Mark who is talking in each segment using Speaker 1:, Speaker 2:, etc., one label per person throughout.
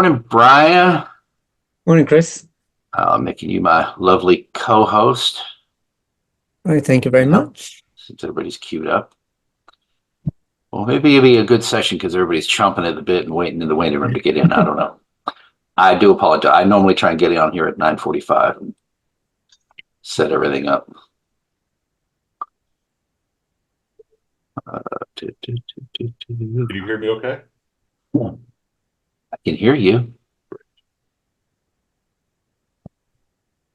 Speaker 1: Morning, Brian.
Speaker 2: Morning, Chris.
Speaker 1: Making you my lovely co-host.
Speaker 2: All right, thank you very much.
Speaker 1: Since everybody's queued up. Well, maybe it'll be a good session because everybody's chomping at the bit and waiting in the waiting room to get in. I don't know. I do apologize. I normally try and get on here at 9:45 and set everything up.
Speaker 3: Can you hear me okay?
Speaker 1: I can hear you.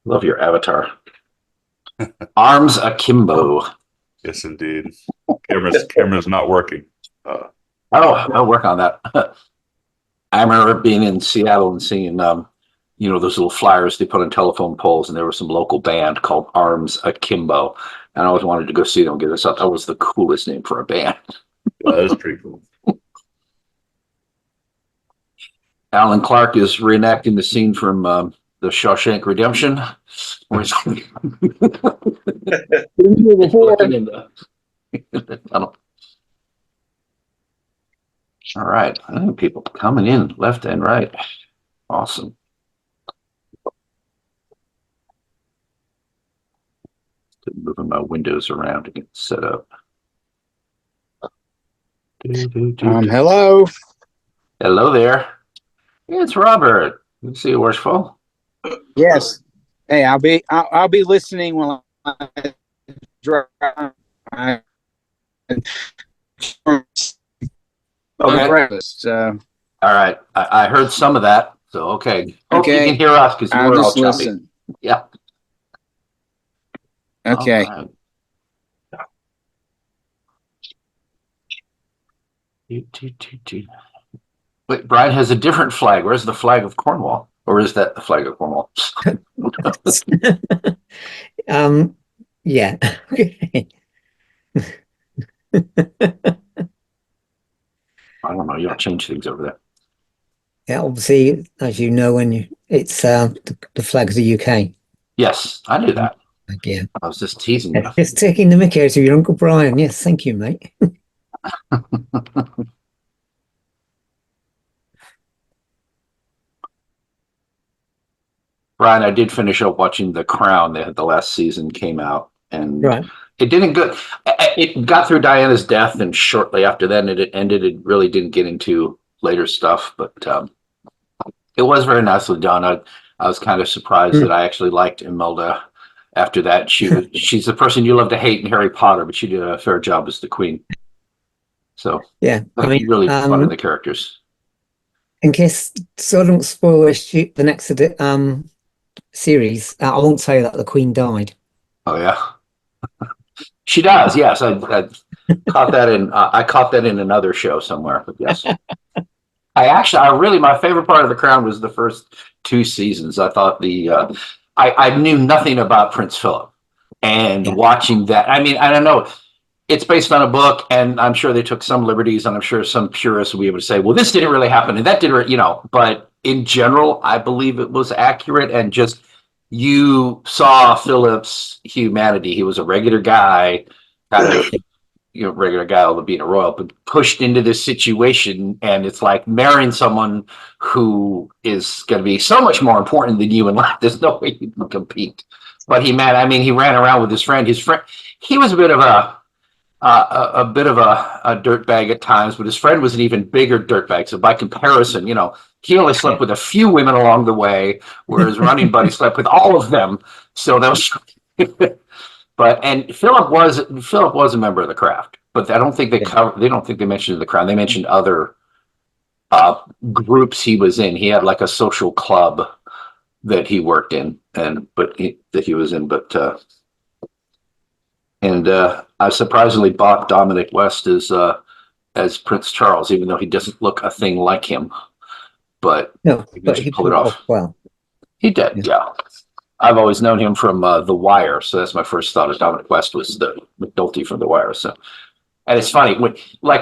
Speaker 1: Love your avatar. Arms akimbo.
Speaker 3: Yes, indeed. Camera's not working.
Speaker 1: I'll work on that. I remember being in Seattle and seeing, those little flyers they put on telephone poles, and there was some local band called Arms Akimbo, and I always wanted to go see them and get this up. That was the coolest name for a band.
Speaker 3: Yeah, that is pretty cool.
Speaker 1: Alan Clark is reenacting the scene from the Shawshank Redemption. Where he's looking in the tunnel. All right. I think people coming in left and right. Awesome. Moving my windows around to get set up.
Speaker 4: Hello.
Speaker 1: Hello there. It's Robert. You see you, Worshipful.
Speaker 4: Yes. Hey, I'll be listening while I drive.
Speaker 1: Okay.
Speaker 4: Breakfast.
Speaker 1: All right. I heard some of that. So, okay. Hope
Speaker 4: Okay.
Speaker 1: you can hear us because
Speaker 4: I'll
Speaker 1: we're all
Speaker 4: just
Speaker 1: choppy.
Speaker 4: listen.
Speaker 1: Yeah.
Speaker 4: Okay.
Speaker 1: All right. Wait, Brian has a different flag. Where's the flag of Cornwall? Or is that the flag of Cornwall?
Speaker 2: Yeah.
Speaker 1: I don't know. You don't change things over there.
Speaker 2: Yeah, obviously, as you know, it's the flag of the UK.
Speaker 1: Yes, I knew that.
Speaker 2: Yeah.
Speaker 1: I was just teasing you.
Speaker 2: Just taking the mickey out of your Uncle Brian. Yes, thank you, mate.
Speaker 1: Brian, I did finish up watching The Crown. The last season came out, and
Speaker 2: Right.
Speaker 1: it didn't go. It got through Diana's death, and shortly after that, it ended. It really didn't get into later stuff, but it was very nicely done. I was kind of surprised that I actually liked Imelda. After that, she's the person you love to hate in Harry Potter, but she did a fair job as the Queen. So
Speaker 2: Yeah, I mean,
Speaker 1: really fun in the characters.
Speaker 2: in case so I don't spoil the next series, I won't say that the Queen died.
Speaker 1: Oh yeah, she does. Yes, I caught that in. I caught that in another show somewhere. But yes, I really my favorite part of The Crown was the first two seasons. I thought I knew nothing about Prince Philip, and watching that. I mean, I don't know. It's based on a book, and I'm sure they took some liberties, and I'm sure some purists will be able to say, well, this didn't really happen, and that didn't, but in general, I believe it was accurate, and just you saw Philip's humanity. He was a regular guy, kind of, regular guy, although being a royal, but pushed into this situation, and it's like marrying someone who is going to be so much more important than you in life. There's no way you can compete. But he ran around with his friend. He was a bit of a dirtbag at times, but his friend was an even bigger dirtbag. So by comparison, he only slept with a few women along the way, whereas his running buddy slept with all of them. So that was, and Philip was a member of the craft, but I don't think they don't think they mentioned the Crown. They mentioned other groups he was in. He had like a social club that he worked in, that he was in, and I surprisingly bought Dominic West as Prince Charles, even though he doesn't look a thing like him. But
Speaker 2: No,
Speaker 1: he
Speaker 2: but
Speaker 1: just
Speaker 2: he
Speaker 1: pulled it off.
Speaker 2: Well,
Speaker 1: He did, yeah. I've always known him from The Wire, so that's my first thought of Dominic West was the McNulty from The Wire. So, and it's funny when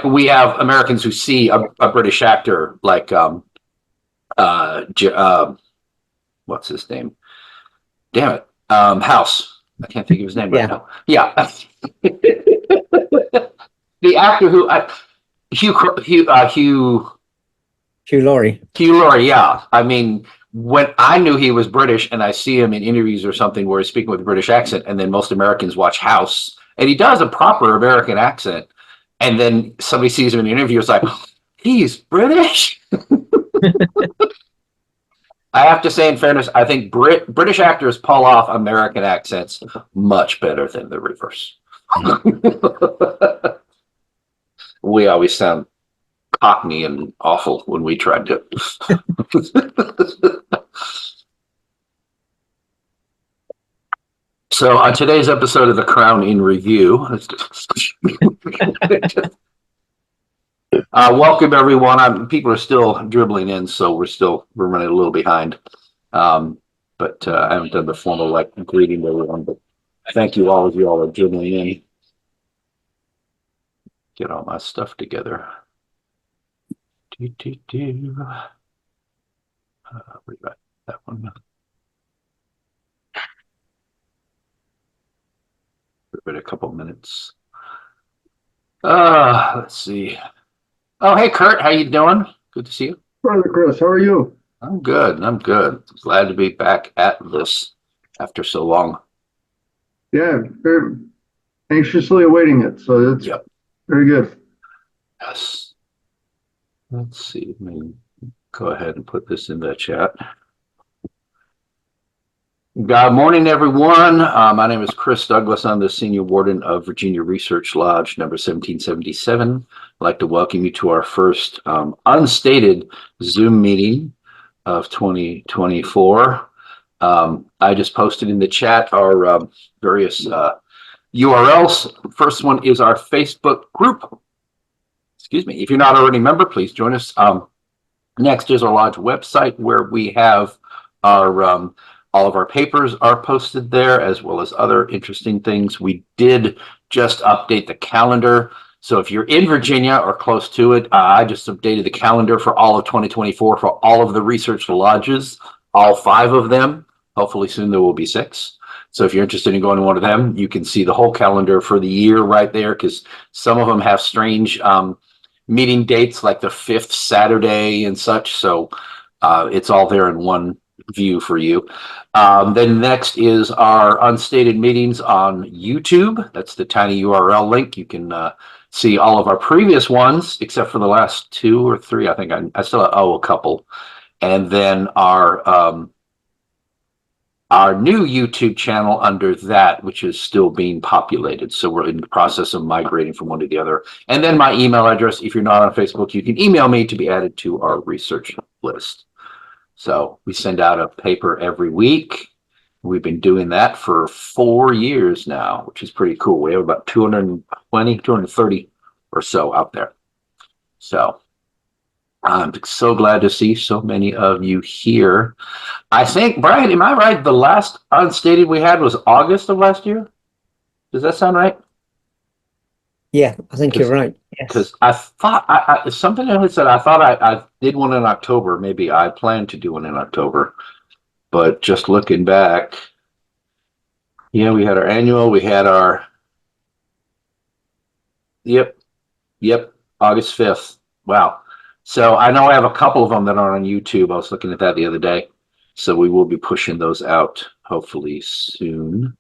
Speaker 1: we have Americans who see a British actor like what's his name? Damn it, House. I can't think of his name right now. Yeah. The actor who Hugh
Speaker 2: Hugh Laurie.
Speaker 1: Hugh Laurie, yeah. I mean, when I knew he was British and I see him in interviews or something where he's speaking with a British accent, and then most Americans watch House, and he does a proper American accent, and then somebody sees him in an interview, it's like, he's British? I have to say, in fairness, I think British actors pull off American accents much better than the reverse. We always sound cockney and awful when we tried to. So on today's episode of The Crown in Review, welcome everyone. People are still dribbling in, so we're running a little behind. But I haven't done the formal greeting to everyone, but thank you all of you all are dribbling in. Get all my stuff together. We got that one. Give it a couple minutes. Let's see. Oh, hey, Kurt, how you doing? Good to see you.
Speaker 5: Brother Chris, how are you?
Speaker 1: I'm good. Glad to be back at this after so long.
Speaker 5: Yeah, very anxiously awaiting it. So that's very good.
Speaker 1: Yes. Let's see. Let me go ahead and put this in the chat. Good morning, everyone. My name is Chris Douglas. I'm the Senior Warden of Virginia Research Lodge, number 1777. I'd like to welcome you to our first unstated Zoom meeting of 2024. I just posted in the chat our various URLs. First one is our Facebook group. Excuse me. If you're not already a member, please join us. Next is our lodge website, where we have our all of our papers are posted there, as well as other interesting things. We did just update the calendar. So if you're in Virginia or close to it, I just updated the calendar for all of 2024 for all of the research lodges, all 5 of them. Hopefully soon there will be 6. So if you're interested in going to one of them, you can see the whole calendar for the year right there, because some of them have strange meeting dates, like the 5th Saturday and such. So it's all there in one view for you. Then next is our unstated meetings on YouTube. That's the tiny URL link. You can see all of our previous ones, except for the last 2 or 3. I think I still owe a couple. And then our new YouTube channel under that, which is still being populated. So we're in the process of migrating from one to the other. And then my email address, if you're not on Facebook, you can email me to be added to our research list. So we send out a paper every week. We've been doing that for 4 years now, which is pretty cool. We have about 220, 230 or so out there. So I'm so glad to see so many of you here. I think, Brian, am I right? The last unstated we had was August of last year. Does that sound right?
Speaker 2: Yeah, I think you're right. Yes.
Speaker 1: Because I thought something else said I thought I did one in October. Maybe I planned to do one in October, but just looking back, yeah, we had our annual. We had our yep, August 5th. Wow. So I know I have a couple of them that are on YouTube. I was looking at that the other day. So we will be pushing those out hopefully soon.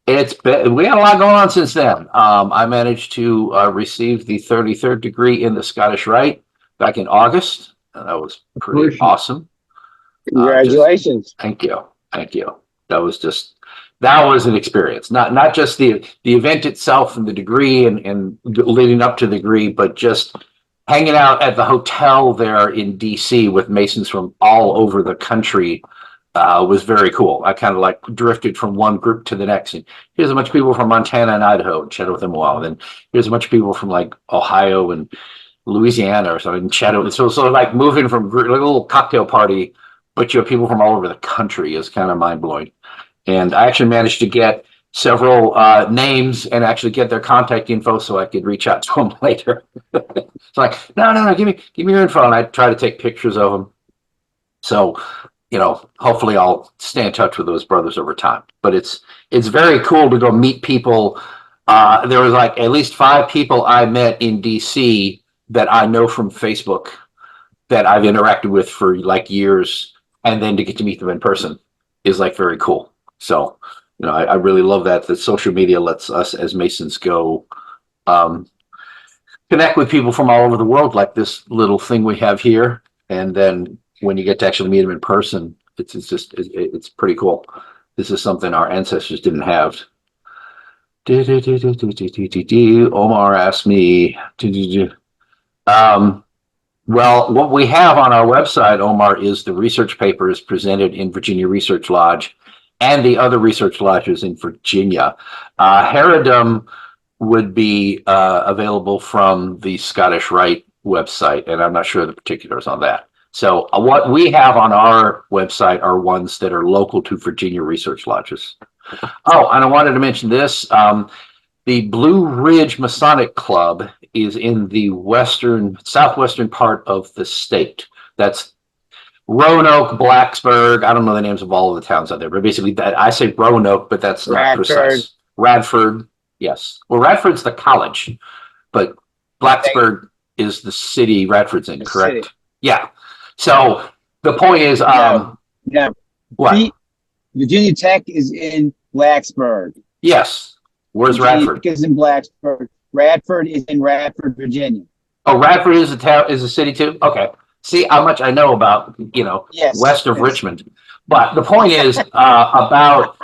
Speaker 1: We had a lot going on since then. I managed to receive the 33rd degree in the Scottish Rite back in August. And that was pretty awesome.
Speaker 4: Congratulations.
Speaker 1: Thank you. That was an experience. Not just the event itself and the degree and leading up to the degree, but just hanging out at the hotel there in DC with Masons from all over the country was very cool. I kind of drifted from one group to the next. And here's a bunch of people from Montana and Idaho, and chatted with them a while. Then here's a bunch of people from Ohio and Louisiana or something, and chatted. So moving from a little cocktail party, but you have people from all over the country is kind of mind blowing. And I actually managed to get several names and actually get their contact info so I could reach out to them later. It's like, no, give me your info, and I try to take pictures of them. So, hopefully I'll stay in touch with those brothers over time. But it's very cool to go meet people. There was at least 5 people I met in DC that I know from Facebook that I've interacted with for like years, and then to get to meet them in person is like very cool. So, I really love that social media lets us as Masons go connect with people from all over the world, like this little thing we have here. And then when you get to actually meet them in person, it's pretty cool. This is something our ancestors didn't have. Omar asked me, well, what we have on our website, Omar, is the research papers presented in Virginia Research Lodge and the other research lodges in Virginia. Herodom would be available from the Scottish Rite website, and I'm not sure the particulars on that. So what we have on our website are ones that are local to Virginia Research Lodges. Oh, and I wanted to mention this. The Blue Ridge Masonic Club is in the southwestern part of the state. That's Roanoke, Blacksburg. I don't know the names of all of the towns out there, but basically I say Roanoke, but that's not precise. Radford, yes. Well, Radford's the college, but Blacksburg is the city Radford's in, correct? City. Yeah. So the point is, what?
Speaker 4: Virginia Tech is in Blacksburg.
Speaker 1: Yes. Where's Radford?
Speaker 4: Is in Blacksburg. Radford is in Radford, Virginia.
Speaker 1: Oh, Radford is a city too? Okay. See how much I know about, west of Richmond. But the point is, about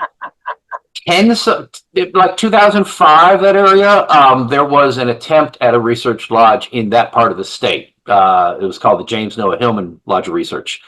Speaker 1: 2005, that area, there was an attempt at a research lodge in that part of the state. It was called the James Noah Hillman Lodge of Research.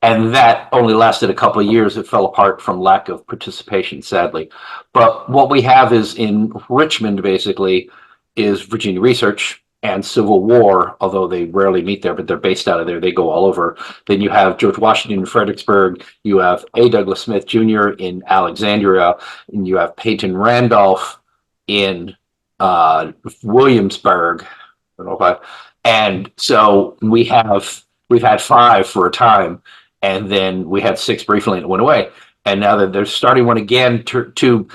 Speaker 1: And that only lasted a couple of years. It fell apart from lack of participation, sadly. But what we have is in Richmond, basically, is Virginia Research and Civil War, although they rarely meet there, but they're based out of there. They go all over. Then you have George Washington in Fredericksburg. You have A. Douglas Smith Jr. in Alexandria. And you have Peyton Randolph in Williamsburg. And so we've had 5 for a time. And then we had 6 briefly and it went away. And now that they're starting one again to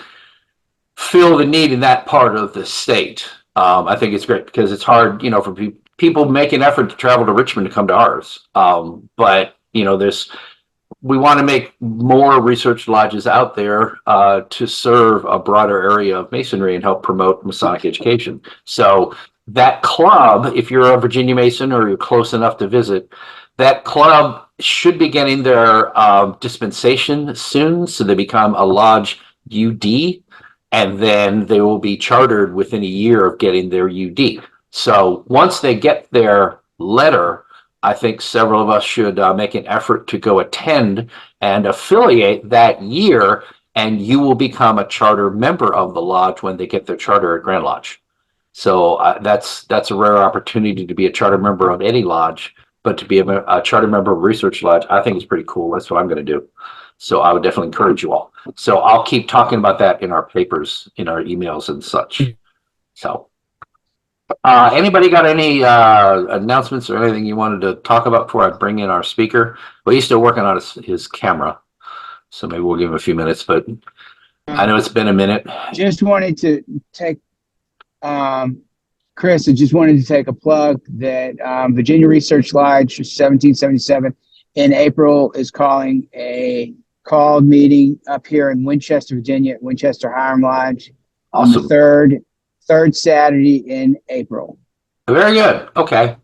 Speaker 1: fill the need in that part of the state. I think it's great because it's hard, for people make an effort to travel to Richmond to come to ours. But, we want to make more research lodges out there to serve a broader area of Masonry and help promote Masonic education. So that club, if you're a Virginia Mason or you're close enough to visit, that club should be getting their dispensation soon, so they become a Lodge UD, and then they will be chartered within a year of getting their UD. So once they get their letter, I think several of us should make an effort to go attend and affiliate that year, and you will become a charter member of the lodge when they get their charter at Grand Lodge. So that's a rare opportunity to be a charter member of any lodge. But to be a charter member of Research Lodge, I think is pretty cool. That's what I'm going to do. So I would definitely encourage you all. So I'll keep talking about that in our papers, in our emails and such. So anybody got any announcements or anything you wanted to talk about before I bring in our speaker? Well, he's still working on his camera. So maybe we'll give him a few minutes, but I know it's been a minute.
Speaker 4: Just wanted to take... Chris, I just wanted to take a plug that Virginia Research Lodge 1777 in April is calling a called meeting up here in Winchester, Virginia, at Winchester Hiram Lodge.
Speaker 1: Awesome.
Speaker 4: On the third Saturday in April.
Speaker 1: Very good. Okay.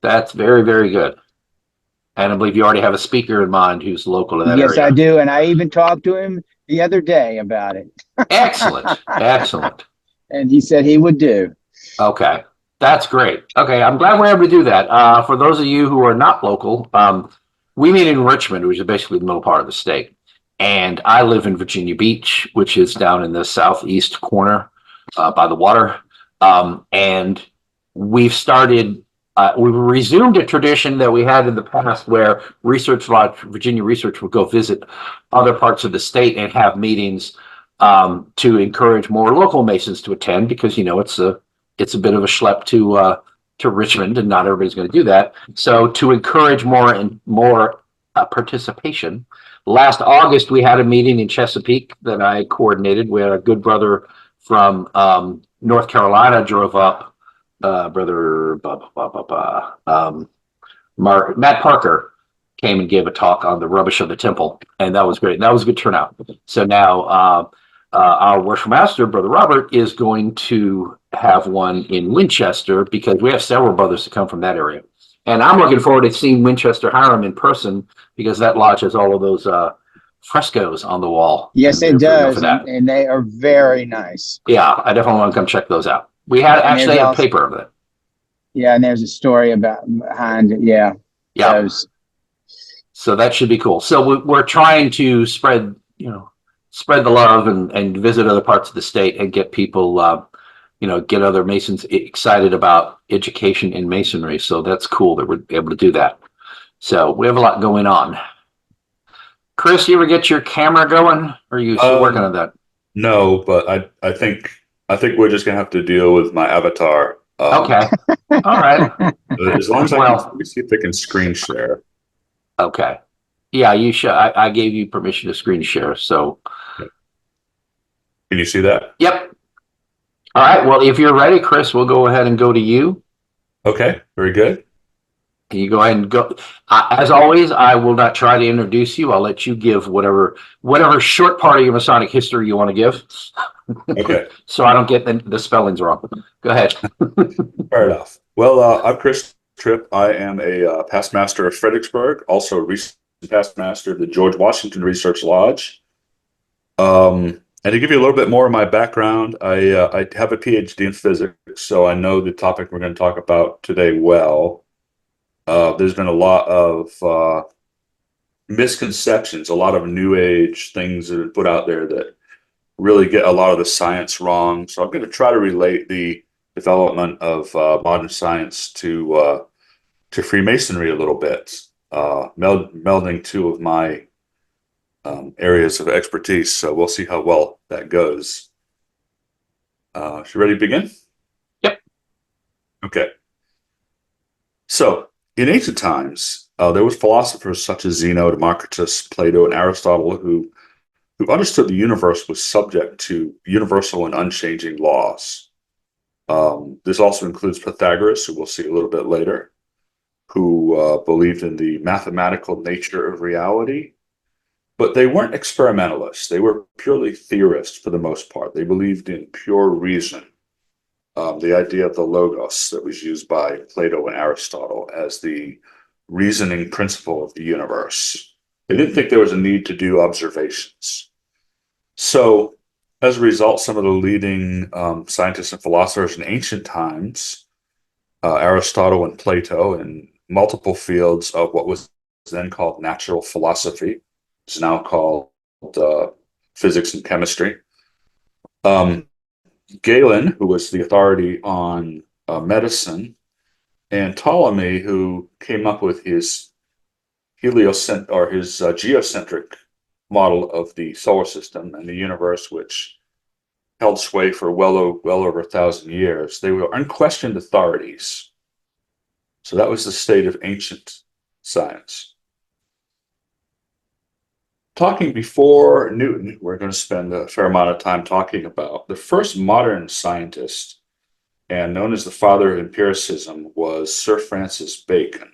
Speaker 1: That's very, very good. And I believe you already have a speaker in mind who's local to that area.
Speaker 4: Yes, I do. And I even talked to him the other day about it. Excellent.
Speaker 1: Excellent.
Speaker 4: And he said he would do.
Speaker 1: Okay, that's great. Okay, I'm glad we're able to do that. For those of you who are not local, we meet in Richmond, which is basically the middle part of the state. And I live in Virginia Beach, which is down in the southeast corner by the water. And we've resumed a tradition that we had in the past where Research Lodge, Virginia Research, would go visit other parts of the state and have meetings to encourage more local Masons to attend, because it's a bit of a schlep to Richmond, and not everybody's going to do that. So to encourage more participation, last August we had a meeting in Chesapeake that I coordinated, where a good brother from North Carolina drove up. Brother, Matt Parker came and gave a talk on the rubbish of the temple, and that was great. That was a good turnout. So now our worship master, Brother Robert, is going to have one in Winchester because we have several brothers that come from that area. And I'm looking forward to seeing Winchester Hiram in person because that lodge has all of those frescoes on the wall.
Speaker 4: Yes,
Speaker 1: And
Speaker 4: it
Speaker 1: they're
Speaker 4: does,
Speaker 1: for that.
Speaker 4: and they are very nice.
Speaker 1: Yeah, I definitely want to come check those out. We had
Speaker 4: And
Speaker 1: actually
Speaker 4: there's
Speaker 1: have
Speaker 4: also-
Speaker 1: paper of it.
Speaker 4: Yeah, and there's a story behind it. Yeah.
Speaker 1: Yeah.
Speaker 4: Those.
Speaker 1: So that should be cool. So we're trying to spread the love and visit other parts of the state and get people, get other Masons excited about education in Masonry. So that's cool that we're able to do that. So we have a lot going on. Chris, you ever get your camera going? Or are you still working on that?
Speaker 3: No, but I think we're just gonna have to deal with my avatar.
Speaker 1: Okay. All right.
Speaker 3: As long as let me see if I can screen share.
Speaker 1: Okay. Yeah, you should. I gave you permission to screen share. So,
Speaker 3: Can you see that?
Speaker 1: yep. All right. Well, if you're ready, Chris, we'll go ahead and go to you.
Speaker 3: Okay, very good.
Speaker 1: Can you go ahead and go? As always, I will not try to introduce you. I'll let you give whatever short part of your Masonic history you want to give.
Speaker 3: Okay.
Speaker 1: So I don't get the spellings wrong. Go ahead.
Speaker 3: Fair enough. Well, I'm Chris Tripp. I am a past master of Fredericksburg, also a recent past master of the George Washington Research Lodge. And to give you a little bit more of my background, I have a PhD in physics, so I know the topic we're going to talk about today well. There's been a lot of misconceptions, a lot of new age things that are put out there that really get a lot of the science wrong. So I'm going to try to relate the development of modern science to Freemasonry a little bit, melding two of my areas of expertise. So we'll see how well that goes. You ready to begin?
Speaker 1: Yep.
Speaker 3: Okay. So in ancient times, there was philosophers such as Zeno, Democritus, Plato, and Aristotle who understood the universe was subject to universal and unchanging laws. This also includes Pythagoras, who we'll see a little bit later, who believed in the mathematical nature of reality. But they weren't experimentalists. They were purely theorists for the most part. They believed in pure reason, the idea of the logos that was used by Plato and Aristotle as the reasoning principle of the universe. They didn't think there was a need to do observations. So as a result, some of the leading scientists and philosophers in ancient times, Aristotle and Plato, in multiple fields of what was then called natural philosophy, it's now called physics and chemistry. Galen, who was the authority on medicine, and Ptolemy, who came up with his geocentric model of the solar system and the universe, which held sway for well over 1,000 years. They were unquestioned authorities. So that was the state of ancient science. Talking before Newton, we're going to spend a fair amount of time talking about the first modern scientist, and known as the father of empiricism, was Sir Francis Bacon.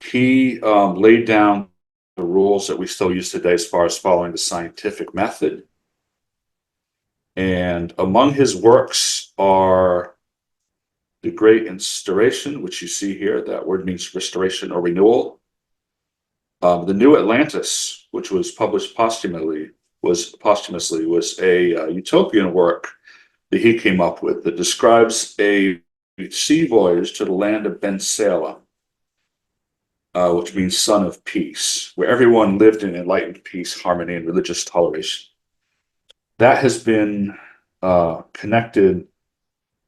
Speaker 3: He laid down the rules that we still use today as far as following the scientific method. And among his works are the Great Instauration, which you see here. That word means restoration or renewal. The New Atlantis, which was published posthumously, was a utopian work that he came up with that describes a sea voyage to the land of Ben Salem, which means son of peace, where everyone lived in enlightened peace, harmony, and religious toleration. That has been connected.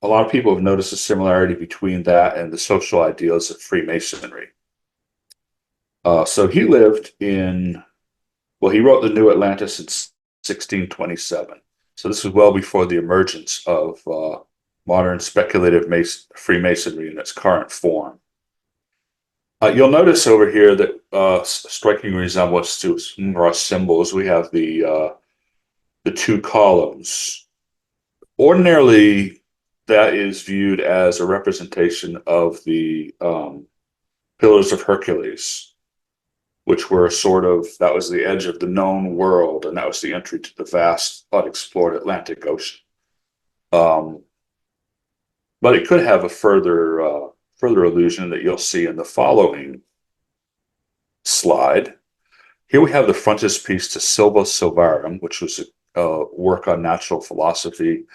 Speaker 3: A lot of people have noticed a similarity between that and the social ideals of Freemasonry. So he lived he wrote the New Atlantis in 1627. So this was well before the emergence of modern speculative Freemasonry in its current form. You'll notice over here that striking resemblance to some of our symbols. We have the two columns. Ordinarily, that is viewed as a representation of the Pillars of Hercules, which were sort of, that was the edge of the known world, and that was the entry to the vast, unexplored Atlantic Ocean. But it could have a further illusion that you'll see in the following slide. Here we have the frontispiece to Silva Silvarum, which was a work on natural philosophy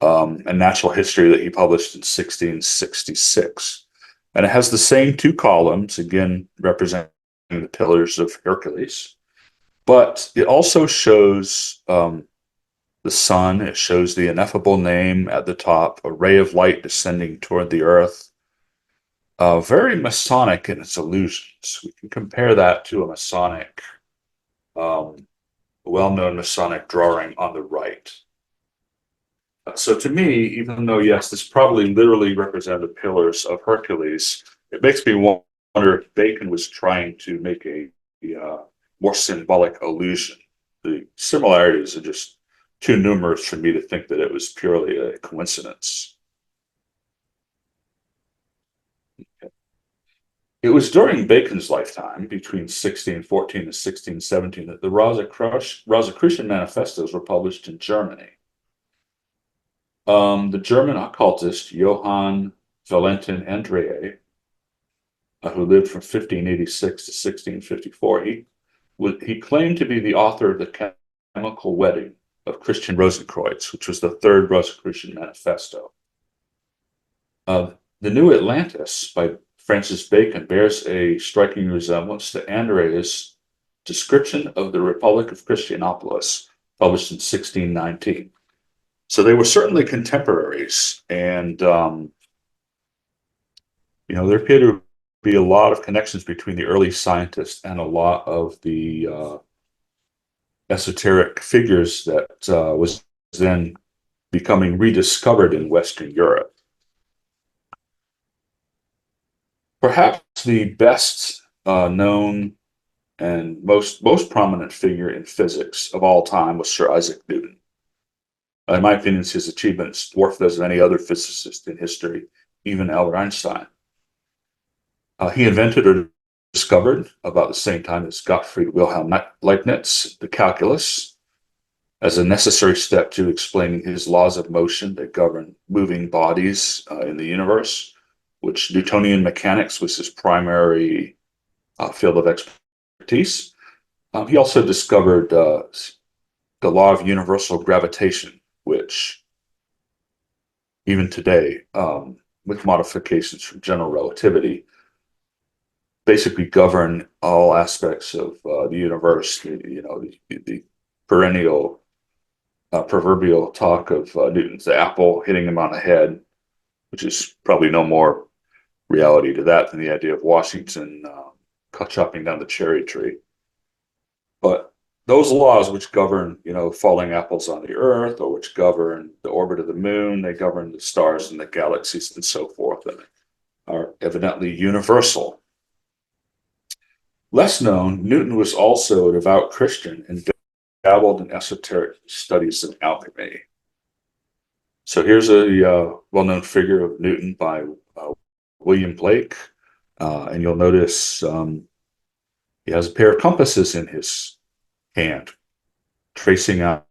Speaker 3: and natural history that he published in 1666. And it has the same two columns, again, representing the Pillars of Hercules. But it also shows the sun. It shows the ineffable name at the top, a ray of light descending toward the earth. Very Masonic in its allusions. We can compare that to a Masonic, well-known Masonic drawing on the right. So to me, even though, yes, this probably literally represented the Pillars of Hercules, it makes me wonder if Bacon was trying to make a more symbolic allusion. The similarities are just too numerous for me to think that it was purely a coincidence. Okay. It was during Bacon's lifetime, between 1614 and 1617, that the Rosicrucian manifestos were published in Germany. The German occultist Johann Valentin Andreae, who lived from 1586 to 1654, he claimed to be the author of the Chemical Wedding of Christian Rosenkreuz, which was the third Rosicrucian manifesto. The New Atlantis by Francis Bacon bears a striking resemblance to Andrea's description of the Republic of Christianopolis, published in 1619. So they were certainly contemporaries, and there appear to be a lot of connections between the early scientists and a lot of the esoteric figures that was then becoming rediscovered in Western Europe. Perhaps the best known and most prominent figure in physics of all time was Sir Isaac Newton. In my opinion, his achievements dwarf those of any other physicist in history, even Albert Einstein. He invented or discovered, about the same time as Gottfried Wilhelm Leibniz, the calculus, as a necessary step to explaining his laws of motion that govern moving bodies in the universe, which Newtonian mechanics was his primary field of expertise. He also discovered the law of universal gravitation, which even today, with modifications from general relativity, basically govern all aspects of the universe. The perennial, proverbial talk of Newton's the apple hitting him on the head, which is probably no more reality to that than the idea of Washington chopping down the cherry tree. But those laws which govern, falling apples on the earth, or which govern the orbit of the moon, they govern the stars and the galaxies and so forth, and are evidently universal. Less known, Newton was also a devout Christian and dabbled in esoteric studies of alchemy. So here's a well-known figure of Newton by William Blake, and you'll notice he has a pair of compasses in his hand, tracing out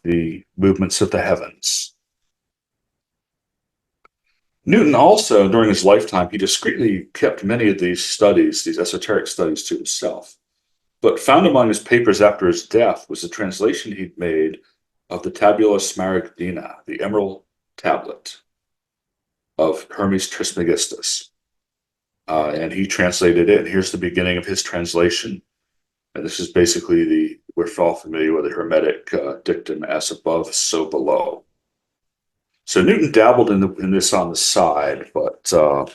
Speaker 3: the movements of the heavens. Newton also, during his lifetime, he discreetly kept many of these studies, these esoteric studies, to himself. But found among his papers after his death was a translation he'd made of the Tabula Smaragdina, the emerald tablet of Hermes Trismegistus. And he translated it, and here's the beginning of his translation. And this is basically we're all familiar with the Hermetic dictum, as above, so below. So Newton dabbled in this on the side, but a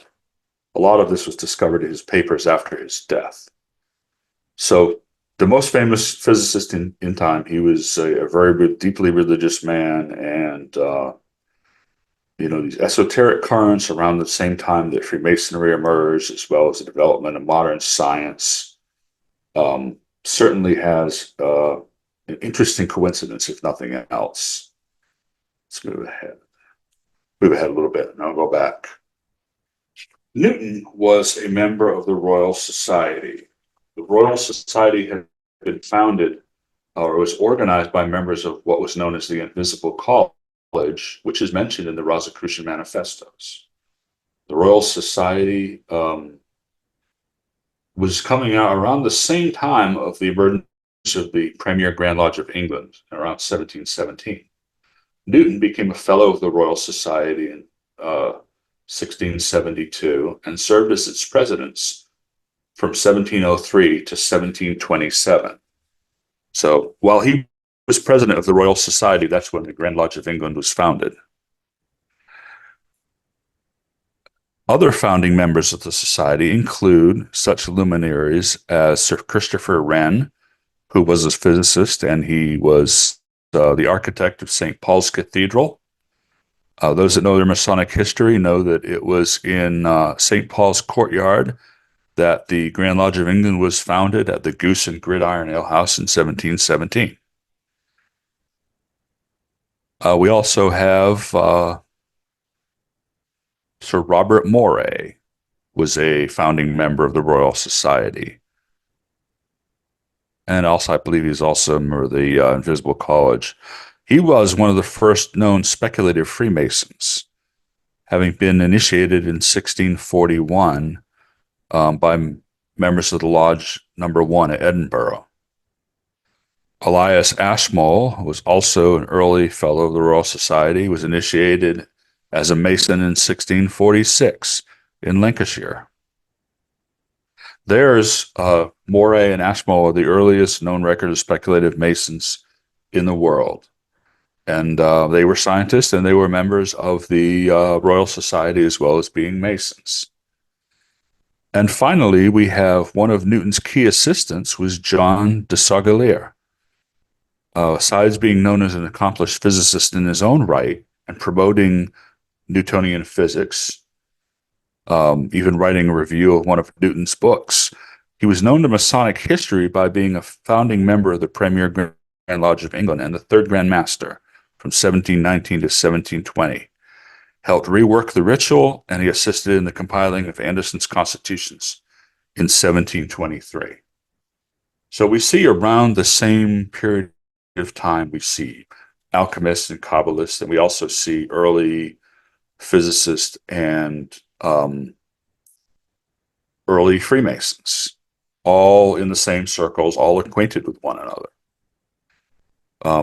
Speaker 3: lot of this was discovered in his papers after his death. So the most famous physicist in time, he was a very deeply religious man, and these esoteric currents around the same time that Freemasonry emerged, as well as the development of modern science, certainly has an interesting coincidence, if nothing else. Let's move ahead. Move ahead a little bit, and I'll go back. Newton was a member of the Royal Society. The Royal Society had been founded or was organized by members of what was known as the Invisible College, which is mentioned in the Rosicrucian Manifestos. The Royal Society was coming out around the same time of the emergence of the Premier Grand Lodge of England, around 1717. Newton became a fellow of the Royal Society in 1672 and served as its president from 1703 to 1727. So while he was president of the Royal Society, that's when the Grand Lodge of England was founded. Other founding members of the society include such luminaries as Sir Christopher Wren, who was a physicist, and he was the architect of St. Paul's Cathedral. Those that know their Masonic history know that it was in St. Paul's courtyard that the Grand Lodge of England was founded at the Goose and Gridiron Ale House in 1717. We also have Sir Robert Moray was a founding member of the Royal Society. And also, I believe he's also a member of the Invisible College. He was one of the first known speculative Freemasons, having been initiated in 1641 by members of the Lodge Number 1 at Edinburgh. Elias Ashmole was also an early fellow of the Royal Society. He was initiated as a Mason in 1646 in Lancashire. There's Moray and Ashmole are the earliest known record of speculative Masons in the world. And they were scientists and they were members of the Royal Society as well as being Masons. And finally, we have one of Newton's key assistants was John de Sagalier. Besides being known as an accomplished physicist in his own right and promoting Newtonian physics, even writing a review of one of Newton's books, he was known to Masonic history by being a founding member of the Premier Grand Lodge of England and the Third Grand Master from 1719 to 1720. Helped rework the ritual, and he assisted in the compiling of Anderson's constitutions in 1723. So we see around the same period of time, we see alchemists and Kabbalists, and we also see early physicists and early Freemasons, all in the same circles, all acquainted with one another.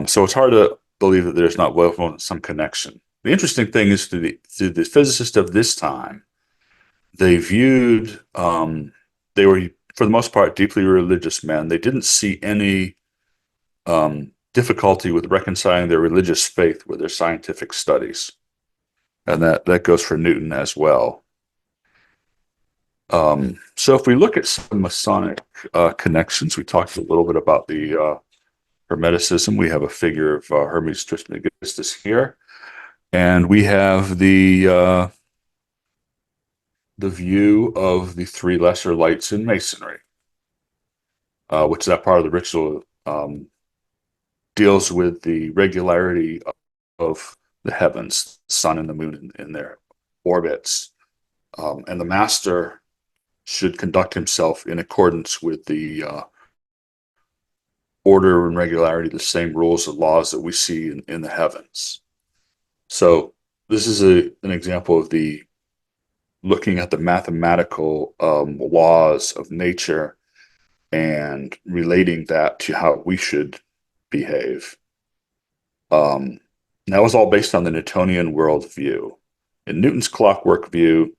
Speaker 3: So it's hard to believe that there's not some connection. The interesting thing is to the physicists of this time, they viewed, they were, for the most part, deeply religious men. They didn't see any difficulty with reconciling their religious faith with their scientific studies. And that goes for Newton as well. So if we look at some Masonic connections, we talked a little bit about the Hermeticism. We have a figure of Hermes Trismegistus here. And we have the view of the three lesser lights in Masonry, which is that part of the ritual deals with the regularity of the heavens, the sun and the moon in their orbits. And the master should conduct himself in accordance with the order and regularity, the same rules and laws that we see in the heavens. So this is an example of the looking at the mathematical laws of nature and relating that to how we should behave. That was all based on the Newtonian worldview. In Newton's clockwork view,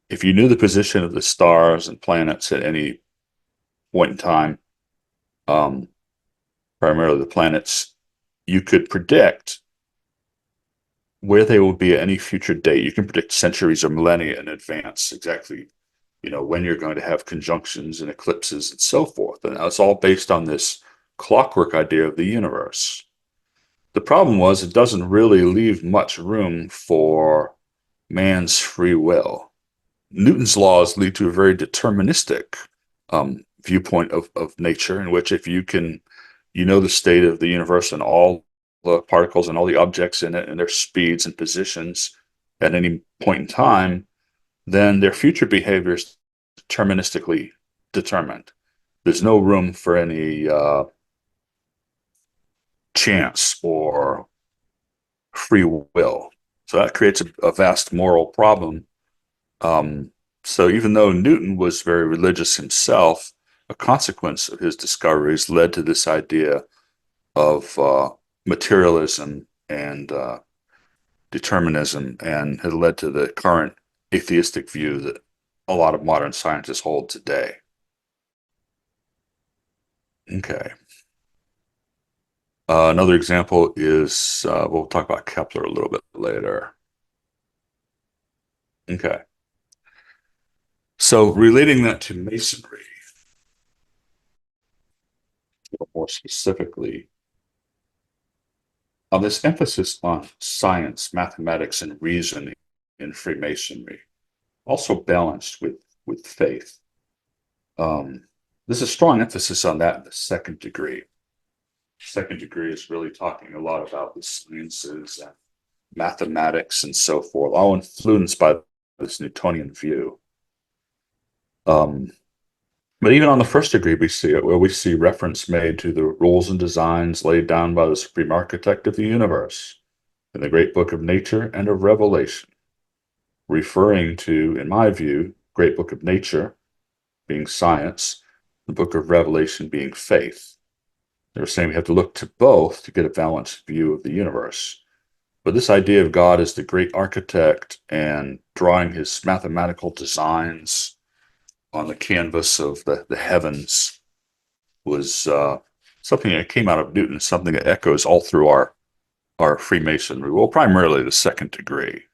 Speaker 3: if you knew the position of the stars and planets at any point in time, primarily the planets, you could predict where they will be at any future date. You can predict centuries or millennia in advance, exactly, when you're going to have conjunctions and eclipses and so forth. And it's all based on this clockwork idea of the universe. The problem was it doesn't really leave much room for man's free will. Newton's laws lead to a very deterministic viewpoint of nature, in which if you can, the state of the universe and all the particles and all the objects in it and their speeds and positions at any point in time, then their future behavior is deterministically determined. There's no room for any chance or free will. So that creates a vast moral problem. So even though Newton was very religious himself, a consequence of his discoveries led to this idea of materialism and determinism, and had led to the current atheistic view that a lot of modern scientists hold today. Okay. Another example is, we'll talk about Kepler a little bit later. Okay. So relating that to Masonry, a little more specifically, on this emphasis on science, mathematics, and reason in Freemasonry, also balanced with faith. There's a strong emphasis on that in the second degree. Second degree is really talking a lot about the sciences and mathematics and so forth, all influenced by this Newtonian view. But even on the first degree, we see reference made to the rules and designs laid down by the supreme architect of the universe in the great book of nature and of Revelation, referring to, in my view, great book of nature being science, the book of Revelation being faith. They're saying we have to look to both to get a balanced view of the universe. But this idea of God as the great architect and drawing his mathematical designs on the canvas of the heavens was something that came out of Newton, something that echoes all through our Freemasonry, well, primarily the second degree.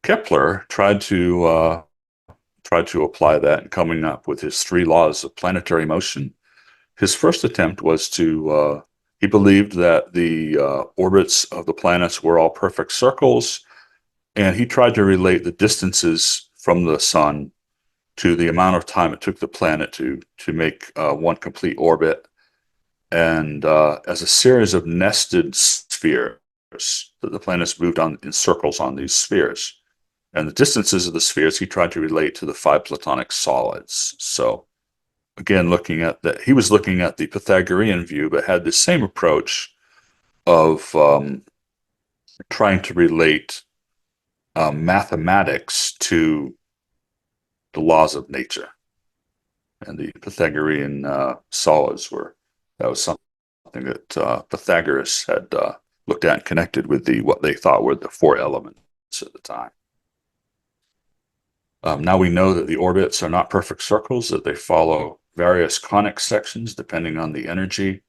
Speaker 3: Kepler tried to apply that in coming up with his 3 laws of planetary motion. His first attempt was to, he believed that the orbits of the planets were all perfect circles, and he tried to relate the distances from the sun to the amount of time it took the planet to make one complete orbit, and as a series of nested spheres that the planets moved on in circles on these spheres. And the distances of the spheres he tried to relate to the 5 Platonic solids. So again, he was looking at the Pythagorean view, but had the same approach of trying to relate mathematics to the laws of nature. And the Pythagorean solids that was something that Pythagoras had looked at and connected with what they thought were the 4 elements at the time. Now we know that the orbits are not perfect circles, that they follow various conic sections depending on the energy.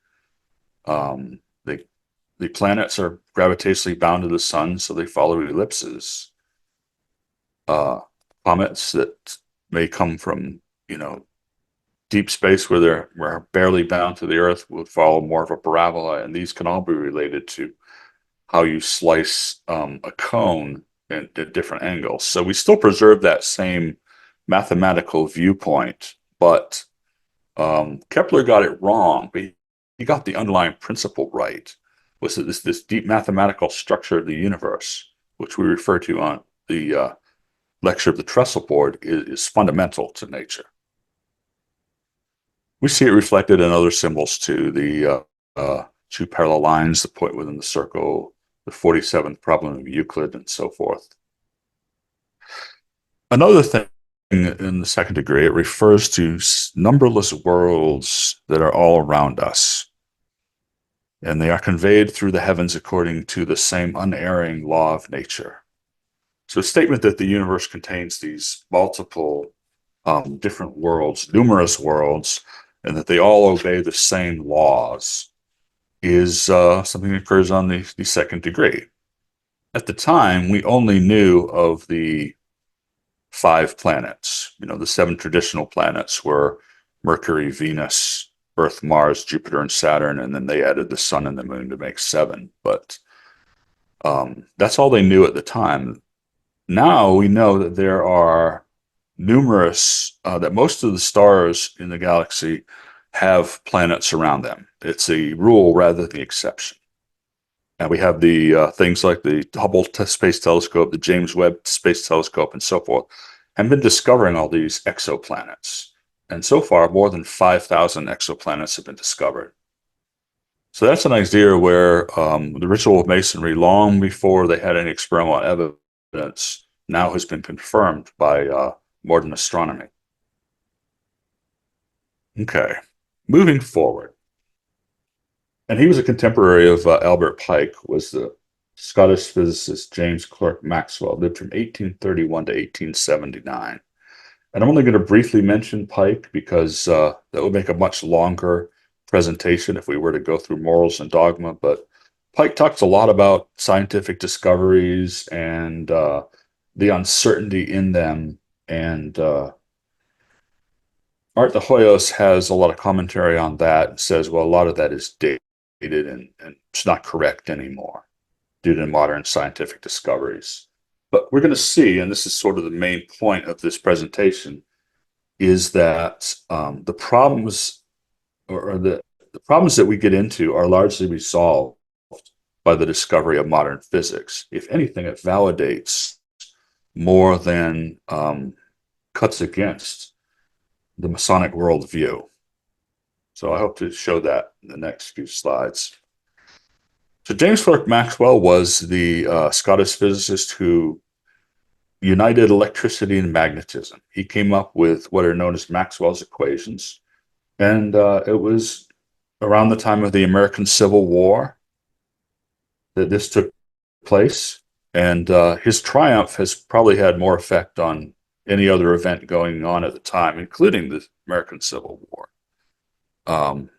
Speaker 3: The planets are gravitationally bound to the sun, so they follow ellipses. Comets that may come from, deep space where they're barely bound to the Earth would follow more of a parabola, and these can all be related to how you slice a cone at different angles. So we still preserve that same mathematical viewpoint, but Kepler got it wrong. But he got the underlying principle right. Was that this deep mathematical structure of the universe, which we refer to on the lecture of the trestle board, is fundamental to nature. We see it reflected in other symbols too. The 2 parallel lines, the point within the circle, the 47th problem of Euclid, and so forth. Another thing in the second degree, it refers to numberless worlds that are all around us. And they are conveyed through the heavens according to the same unerring law of nature. So a statement that the universe contains these multiple different worlds, numerous worlds, and that they all obey the same laws is something that occurs on the second degree. At the time, we only knew of the 5 planets. The 7 traditional planets were Mercury, Venus, Earth, Mars, Jupiter, and Saturn, and then they added the sun and the moon to make 7. But that's all they knew at the time. Now we know that there are numerous, that most of the stars in the galaxy have planets around them. It's a rule rather than the exception. And we have the things like the Hubble Space Telescope, the James Webb Space Telescope, and so forth, have been discovering all these exoplanets. And so far, more than 5,000 exoplanets have been discovered. So that's an idea where the ritual of Masonry, long before they had any experimental evidence, now has been confirmed by modern astronomy. Okay, moving forward. And he was a contemporary of Albert Pike, was the Scottish physicist James Clerk Maxwell, lived from 1831 to 1879. And I'm only going to briefly mention Pike because that would make a much longer presentation if we were to go through morals and dogma. But Pike talks a lot about scientific discoveries and the uncertainty in them. And Art de Hoyos has a lot of commentary on that and says, well, a lot of that is dated and it's not correct anymore due to modern scientific discoveries. But we're going to see, and this is sort of the main point of this presentation, is that the problems or the problems that we get into are largely resolved by the discovery of modern physics. If anything, it validates more than cuts against the Masonic worldview. So I hope to show that in the next few slides. So James Clerk Maxwell was the Scottish physicist who united electricity and magnetism. He came up with what are known as Maxwell's equations. And it was around the time of the American Civil War that this took place. And his triumph has probably had more effect on any other event going on at the time, including the American Civil War. Of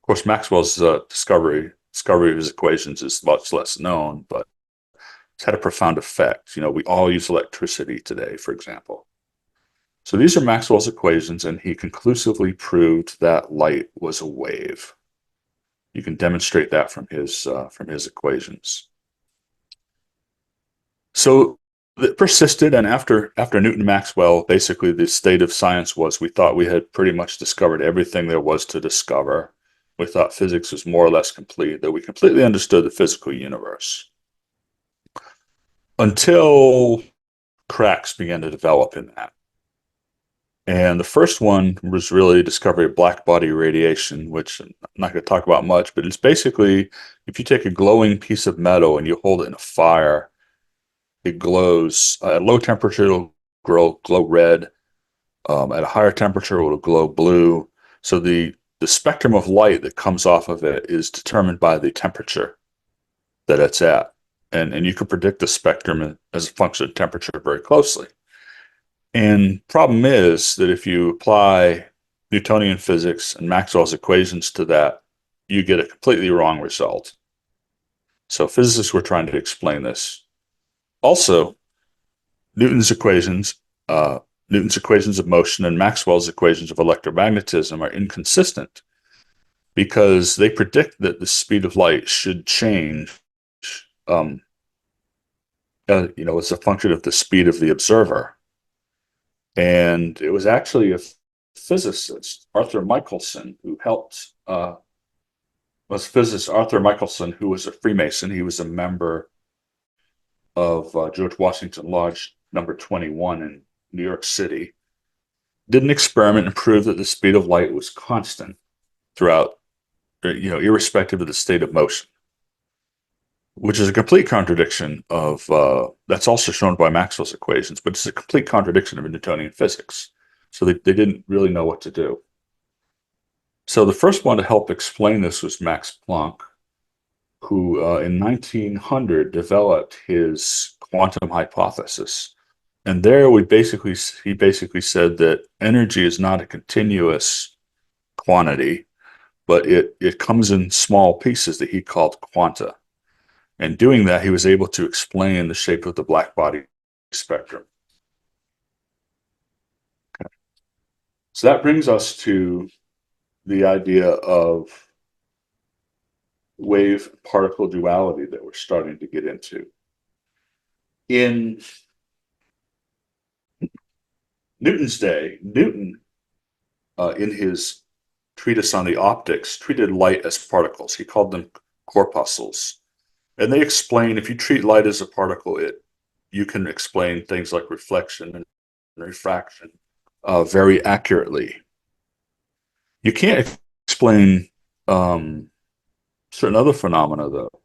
Speaker 3: course, Maxwell's discovery of his equations is much less known, but it's had a profound effect. You know, we all use electricity today, for example. So these are Maxwell's equations, and he conclusively proved that light was a wave. You can demonstrate that from his equations. So it persisted, and after Newton and Maxwell, basically the state of science was we thought we had pretty much discovered everything there was to discover. We thought physics was more or less complete, that we completely understood the physical universe. Until cracks began to develop in that. And the first one was really discovery of black body radiation, which I'm not going to talk about much, but it's basically if you take a glowing piece of metal and you hold it in a fire, it glows. At low temperature, it'll glow red. At a higher temperature, it'll glow blue. So the spectrum of light that comes off of it is determined by the temperature that it's at. And you can predict the spectrum as a function of temperature very closely. And problem is that if you apply Newtonian physics and Maxwell's equations to that, you get a completely wrong result. So physicists were trying to explain this. Also, Newton's equations of motion and Maxwell's equations of electromagnetism are inconsistent because they predict that the speed of light should change, as a function of the speed of the observer. And it was actually a physicist, Arthur Michelson, who helped, Arthur Michelson, who was a Freemason. He was a member of George Washington Lodge number 21 in New York City. Did an experiment and proved that the speed of light was constant throughout, irrespective of the state of motion, which is a complete contradiction of, that's also shown by Maxwell's equations, but it's a complete contradiction of Newtonian physics. So they didn't really know what to do. So the first one to help explain this was Max Planck, who in 1900 developed his quantum hypothesis. And there he basically said that energy is not a continuous quantity, but it comes in small pieces that he called quanta. And doing that, he was able to explain the shape of the black body spectrum. Okay. So that brings us to the idea of wave-particle duality that we're starting to get into. In Newton's day, Newton, in his treatise on the optics, treated light as particles. He called them corpuscles. And they explain, if you treat light as a particle, you can explain things like reflection and refraction very accurately. You can't explain certain other phenomena, though.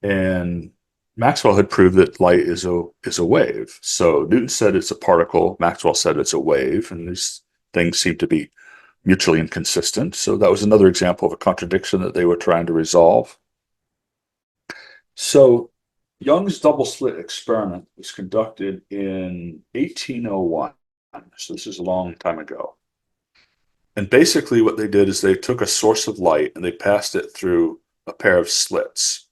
Speaker 3: And Maxwell had proved that light is a wave. So Newton said it's a particle. Maxwell said it's a wave, and these things seem to be mutually inconsistent. So that was another example of a contradiction that they were trying to resolve. So Young's double slit experiment was conducted in 1801. So this is a long time ago. And basically what they did is they took a source of light and they passed it through a pair of slits.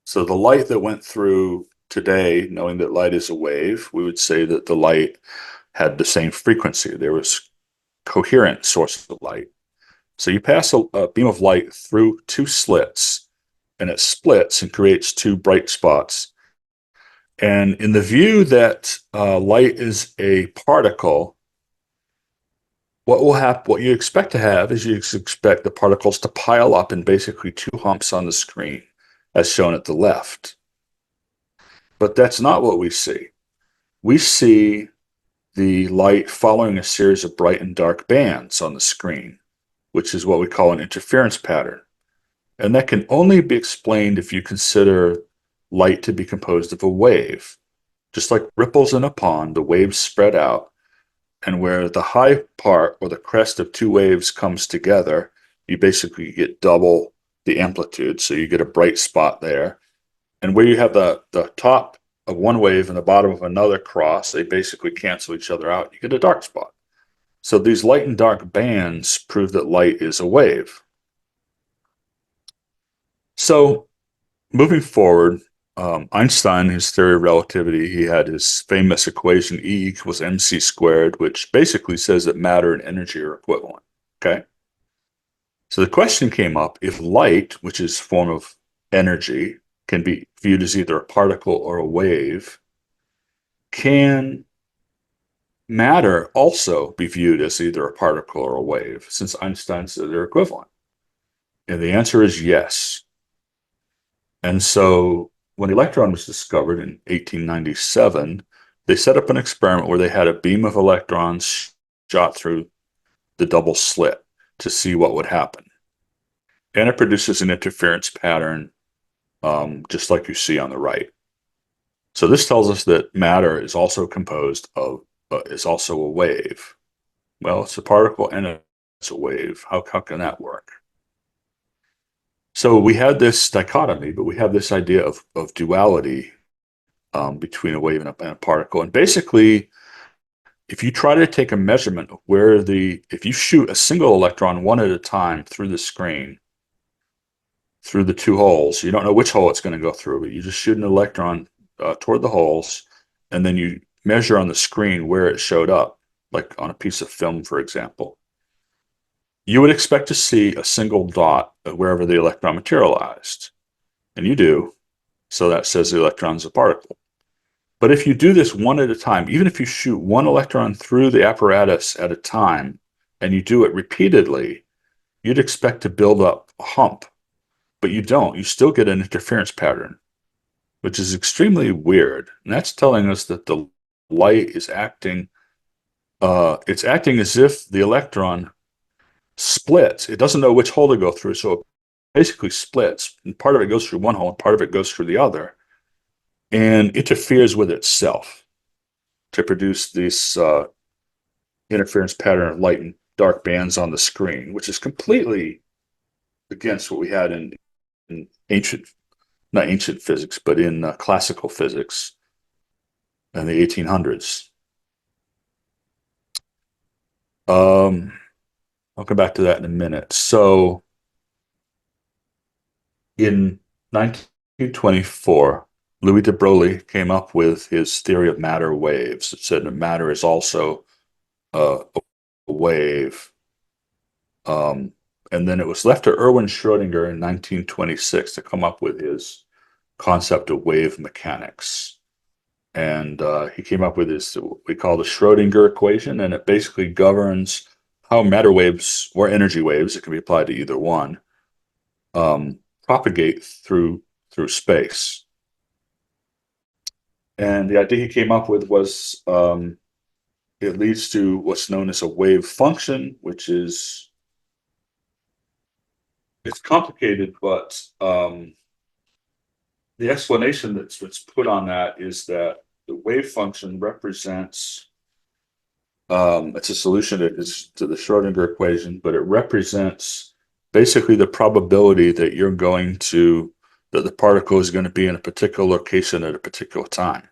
Speaker 3: So the light that went through today, knowing that light is a wave, we would say that the light had the same frequency. There was coherent source of light. So you pass a beam of light through two slits, and it splits and creates two bright spots. And in the view that light is a particle, what will happen? What you expect to have is you expect the particles to pile up in basically two humps on the screen, as shown at the left. But that's not what we see. We see the light following a series of bright and dark bands on the screen, which is what we call an interference pattern. And that can only be explained if you consider light to be composed of a wave. Just like ripples in a pond, the waves spread out, and where the high part or the crest of two waves comes together, you basically get double the amplitude, so you get a bright spot there. And where you have the top of one wave and the bottom of another cross, they basically cancel each other out. You get a dark spot. So these light and dark bands prove that light is a wave. So moving forward, Einstein, his theory of relativity, he had his famous equation E equals mc squared, which basically says that matter and energy are equivalent. Okay. So the question came up, if light, which is a form of energy, can be viewed as either a particle or a wave, can matter also be viewed as either a particle or a wave, since Einstein said they're equivalent? And the answer is yes. And so when the electron was discovered in 1897, they set up an experiment where they had a beam of electrons shot through the double slit to see what would happen. And it produces an interference pattern, just like you see on the right. So this tells us that matter is also composed of, is also a wave. Well, it's a particle and it's a wave. How can that work? So we had this dichotomy, but we have this idea of duality between a wave and a particle. And basically, if you try to take a measurement of where if you shoot a single electron one at a time through the screen, through the two holes, you don't know which hole it's going to go through, but you just shoot an electron toward the holes, and then you measure on the screen where it showed up, like on a piece of film, for example. You would expect to see a single dot wherever the electron materialized. And you do. So that says the electron's a particle. But if you do this one at a time, even if you shoot one electron through the apparatus at a time, and you do it repeatedly, you'd expect to build up a hump. But you don't. You still get an interference pattern, which is extremely weird. And that's telling us that the light is acting, it's acting as if the electron splits. It doesn't know which hole to go through, so it basically splits. And part of it goes through one hole, and part of it goes through the other, and interferes with itself to produce this interference pattern of light and dark bands on the screen, which is completely against what we had in not ancient physics, but in classical physics in the 1800s. I'll come back to that in a minute. So in 1924, Louis de Broglie came up with his theory of matter waves. It said that matter is also a wave. And then it was left to Erwin Schrödinger in 1926 to come up with his concept of wave mechanics. And he came up with this, what we call the Schrödinger equation, and it basically governs how matter waves or energy waves, it can be applied to either one, propagate through through space. And the idea he came up with was it leads to what's known as a wave function, which is, it's complicated, but the explanation that's put on that is that the wave function represents, it's a solution to the Schrodinger equation, but it represents basically the probability that that the particle is going to be in a particular location at a particular time.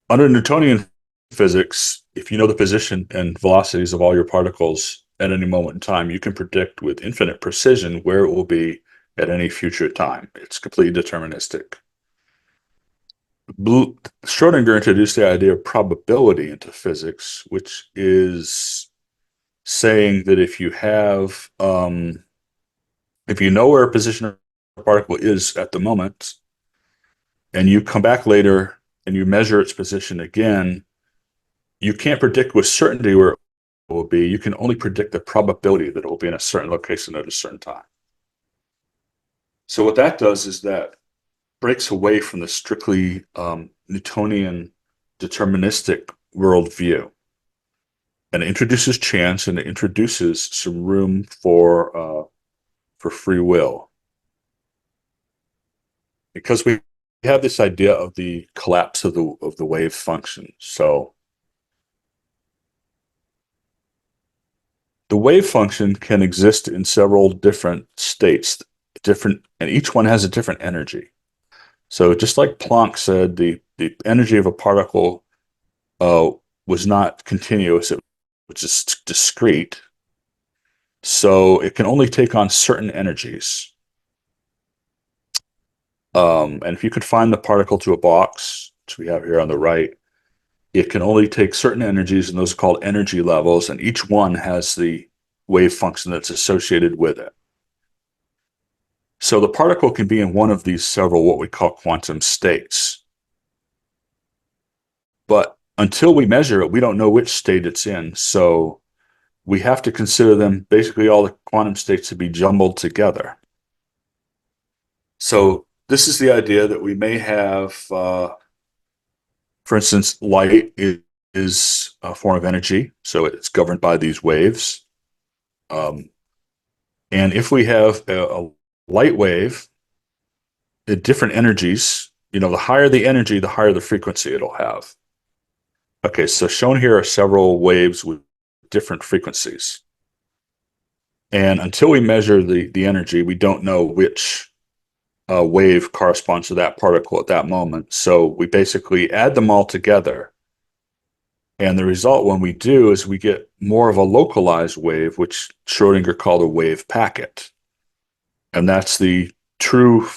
Speaker 3: Under Newtonian physics, if you know the position and velocities of all your particles at any moment in time, you can predict with infinite precision where it will be at any future time. It's completely deterministic. Schrodinger introduced the idea of probability into physics, which is saying that if you know where a position of a particle is at the moment, and you come back later and you measure its position again, you can't predict with certainty where it will be. You can only predict the probability that it will be in a certain location at a certain time. So what that does is that breaks away from the strictly Newtonian deterministic worldview, and it introduces chance, and it introduces some room for free will, because we have this idea of the collapse of the wave function. So the wave function can exist in several different states, and each one has a different energy. So just like Planck said, the energy of a particle was not continuous, it was just discrete. So it can only take on certain energies. And if you could find the particle to a box, which we have here on the right, it can only take certain energies, and those are called energy levels, and each one has the wave function that's associated with it. So the particle can be in one of these several what we call quantum states. But until we measure it, we don't know which state it's in. So we have to consider them, basically all the quantum states, to be jumbled together. So this is the idea that we may have, for instance, light is a form of energy, so it's governed by these waves. And if we have a light wave at different energies, the higher the energy, the higher the frequency it'll have. Okay, so shown here are several waves with different frequencies. And until we measure the energy, we don't know which wave corresponds to that particle at that moment. So we basically add them all together. And the result, when we do, is we get more of a localized wave, which Schrodinger called a wave packet. And that's the true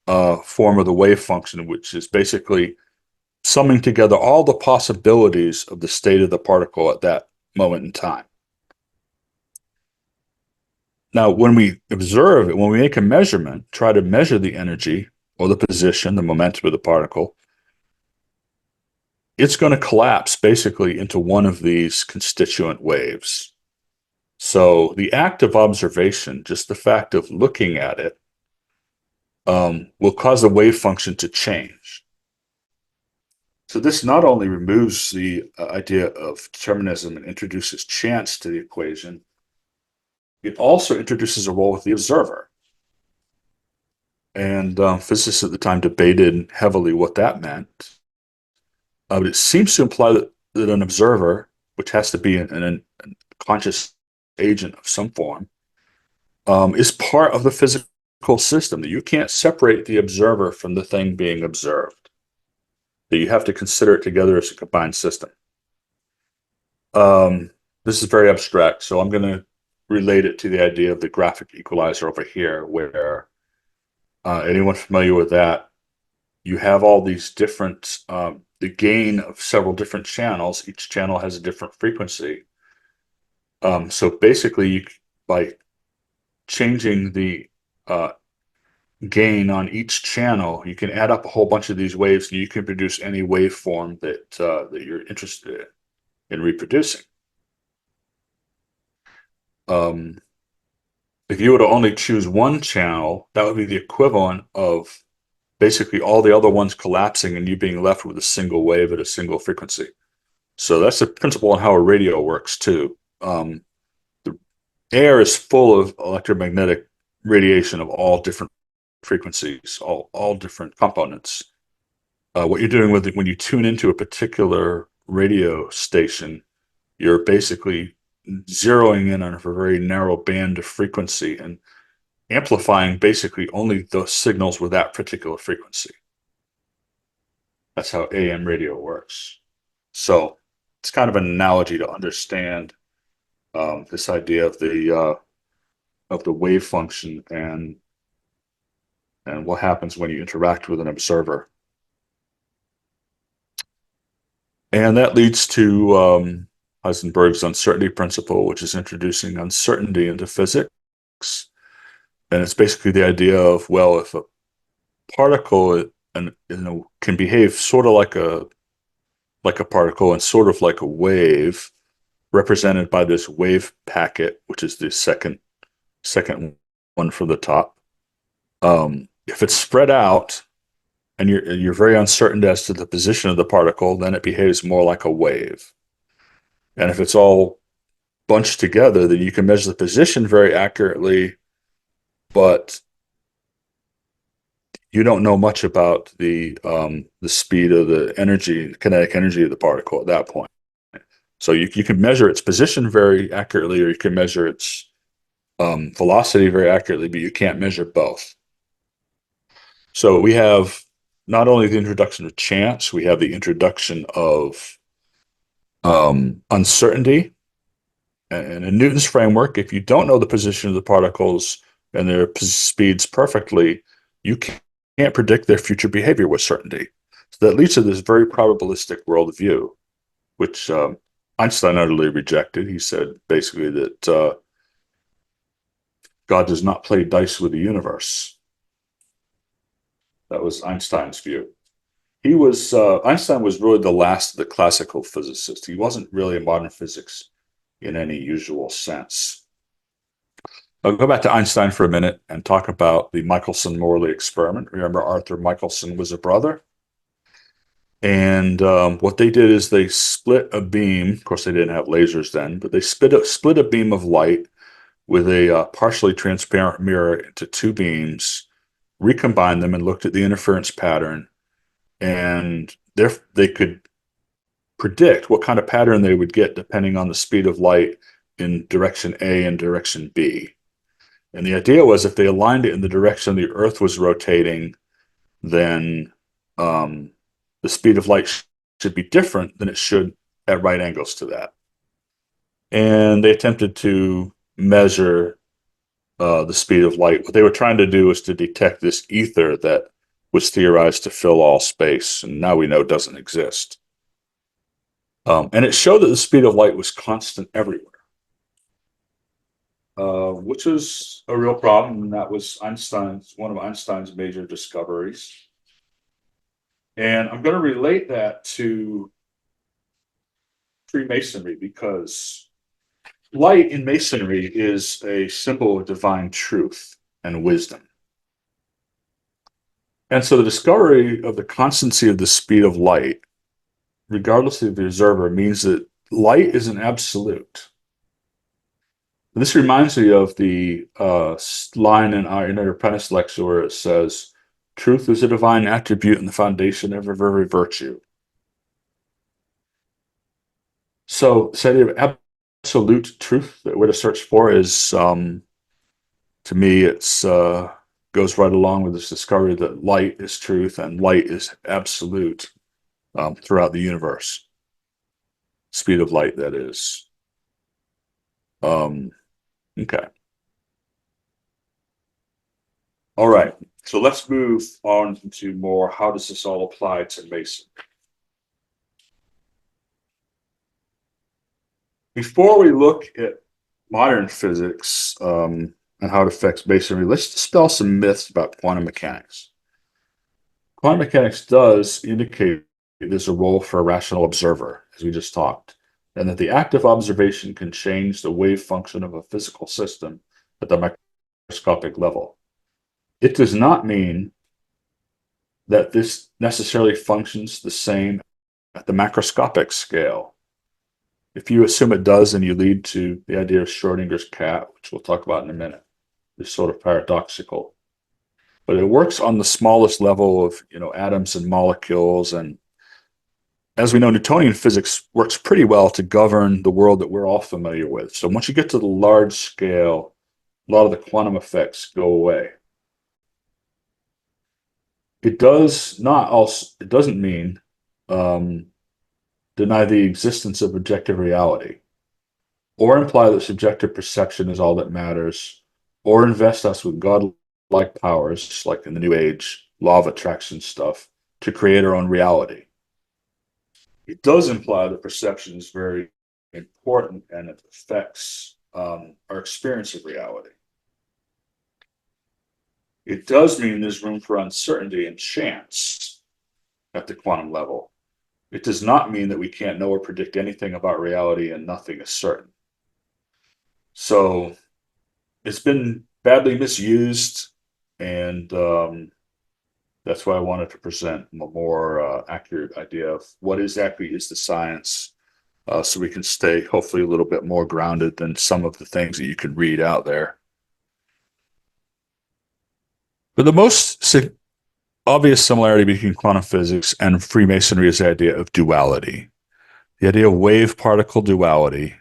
Speaker 3: form of the wave function, which is basically summing together all the possibilities of the state of the particle at that moment in time. Now, when we observe it, when we make a measurement, try to measure the energy or the position, the momentum of the particle, it's going to collapse basically into one of these constituent waves. So the act of observation, just the fact of looking at it, will cause the wave function to change. So this not only removes the idea of determinism and introduces chance to the equation, it also introduces a role with the observer. And physicists at the time debated heavily what that meant. But it seems to imply that an observer, which has to be a conscious agent of some form, is part of the physical system, that you can't separate the observer from the thing being observed, that you have to consider it together as a combined system. This is very abstract, so I'm going to relate it to the idea of the graphic equalizer over here, where anyone familiar with that, you have all these different, the gain of several different channels. Each channel has a different frequency. So basically, by changing the gain on each channel, you can add up a whole bunch of these waves, and you can produce any waveform that you're interested in reproducing. If you were to only choose one channel, that would be the equivalent of basically all the other ones collapsing and you being left with a single wave at a single frequency. So that's the principle on how a radio works too. The air is full of electromagnetic radiation of all different frequencies, all different components. What you're doing with it when you tune into a particular radio station, you're basically zeroing in on a very narrow band of frequency and amplifying basically only those signals with that particular frequency. That's how AM radio works. So it's kind of an analogy to understand this idea of the wave function and what happens when you interact with an observer. And that leads to Heisenberg's uncertainty principle, which is introducing uncertainty into physics. And it's basically the idea of, well, if a particle can behave sort of like a particle and sort of like a wave, represented by this wave packet, which is the second one from the top. If it's spread out and you're very uncertain as to the position of the particle, then it behaves more like a wave. And if it's all bunched together, then you can measure the position very accurately, but you don't know much about the speed of the energy, kinetic energy of the particle at that point. So you can measure its position very accurately, or you can measure its velocity very accurately, but you can't measure both. So we have not only the introduction of chance, we have the introduction of uncertainty. And in Newton's framework, if you don't know the position of the particles and their speeds perfectly, you can't predict their future behavior with certainty. So that leads to this very probabilistic worldview, which Einstein utterly rejected. He said basically that God does not play dice with the universe. That was Einstein's view. Einstein was really the last of the classical physicists. He wasn't really a modern physics in any usual sense. I'll go back to Einstein for a minute and talk about the Michelson-Morley experiment. Remember, Arthur Michelson was a brother. And what they did is they split a beam. Of course, they didn't have lasers then, but they split a beam of light with a partially transparent mirror into two beams, recombined them and looked at the interference pattern. And they could predict what kind of pattern they would get depending on the speed of light in direction A and direction B. And the idea was if they aligned it in the direction the Earth was rotating, then the speed of light should be different than it should at right angles to that. And they attempted to measure the speed of light. What they were trying to do was to detect this ether that was theorized to fill all space, and now we know doesn't exist. And it showed that the speed of light was constant everywhere, which was a real problem, and that was one of Einstein's major discoveries. And I'm going to relate that to Freemasonry, because light in Masonry is a symbol of divine truth and wisdom. And so the discovery of the constancy of the speed of light, regardless of the observer, means that light is an absolute. This reminds me of the line in our Inner Apprentice lecture where it says, "Truth is a divine attribute and the foundation of every virtue." So this idea of absolute truth that we're to search for is, to me, it's goes right along with this discovery that light is truth and light is absolute throughout the universe. Speed of light, that is. Okay. All right. So let's move on to more, how does this all apply to Mason? Before we look at modern physics and how it affects Masonry, let's dispel some myths about quantum mechanics. Quantum mechanics does indicate there's a role for a rational observer, as we just talked, and that the act of observation can change the wave function of a physical system at the microscopic level. It does not mean that this necessarily functions the same at the macroscopic scale. If you assume it does, then you lead to the idea of Schrodinger's cat, which we'll talk about in a minute. It's sort of paradoxical. But it works on the smallest level of, atoms and molecules. And as we know, Newtonian physics works pretty well to govern the world that we're all familiar with. So once you get to the large scale, a lot of the quantum effects go away. It doesn't mean deny the existence of objective reality, or imply that subjective perception is all that matters, or invest us with godlike powers, like in the New Age law of attraction stuff, to create our own reality. It does imply that perception is very important and it affects our experience of reality. It does mean there's room for uncertainty and chance at the quantum level. It does not mean that we can't know or predict anything about reality and nothing is certain. So it's been badly misused, and that's why I wanted to present a more accurate idea of what exactly is the science, so we can stay hopefully a little bit more grounded than some of the things that you can read out there. But the most obvious similarity between quantum physics and Freemasonry is the idea of duality, the idea of wave-particle duality.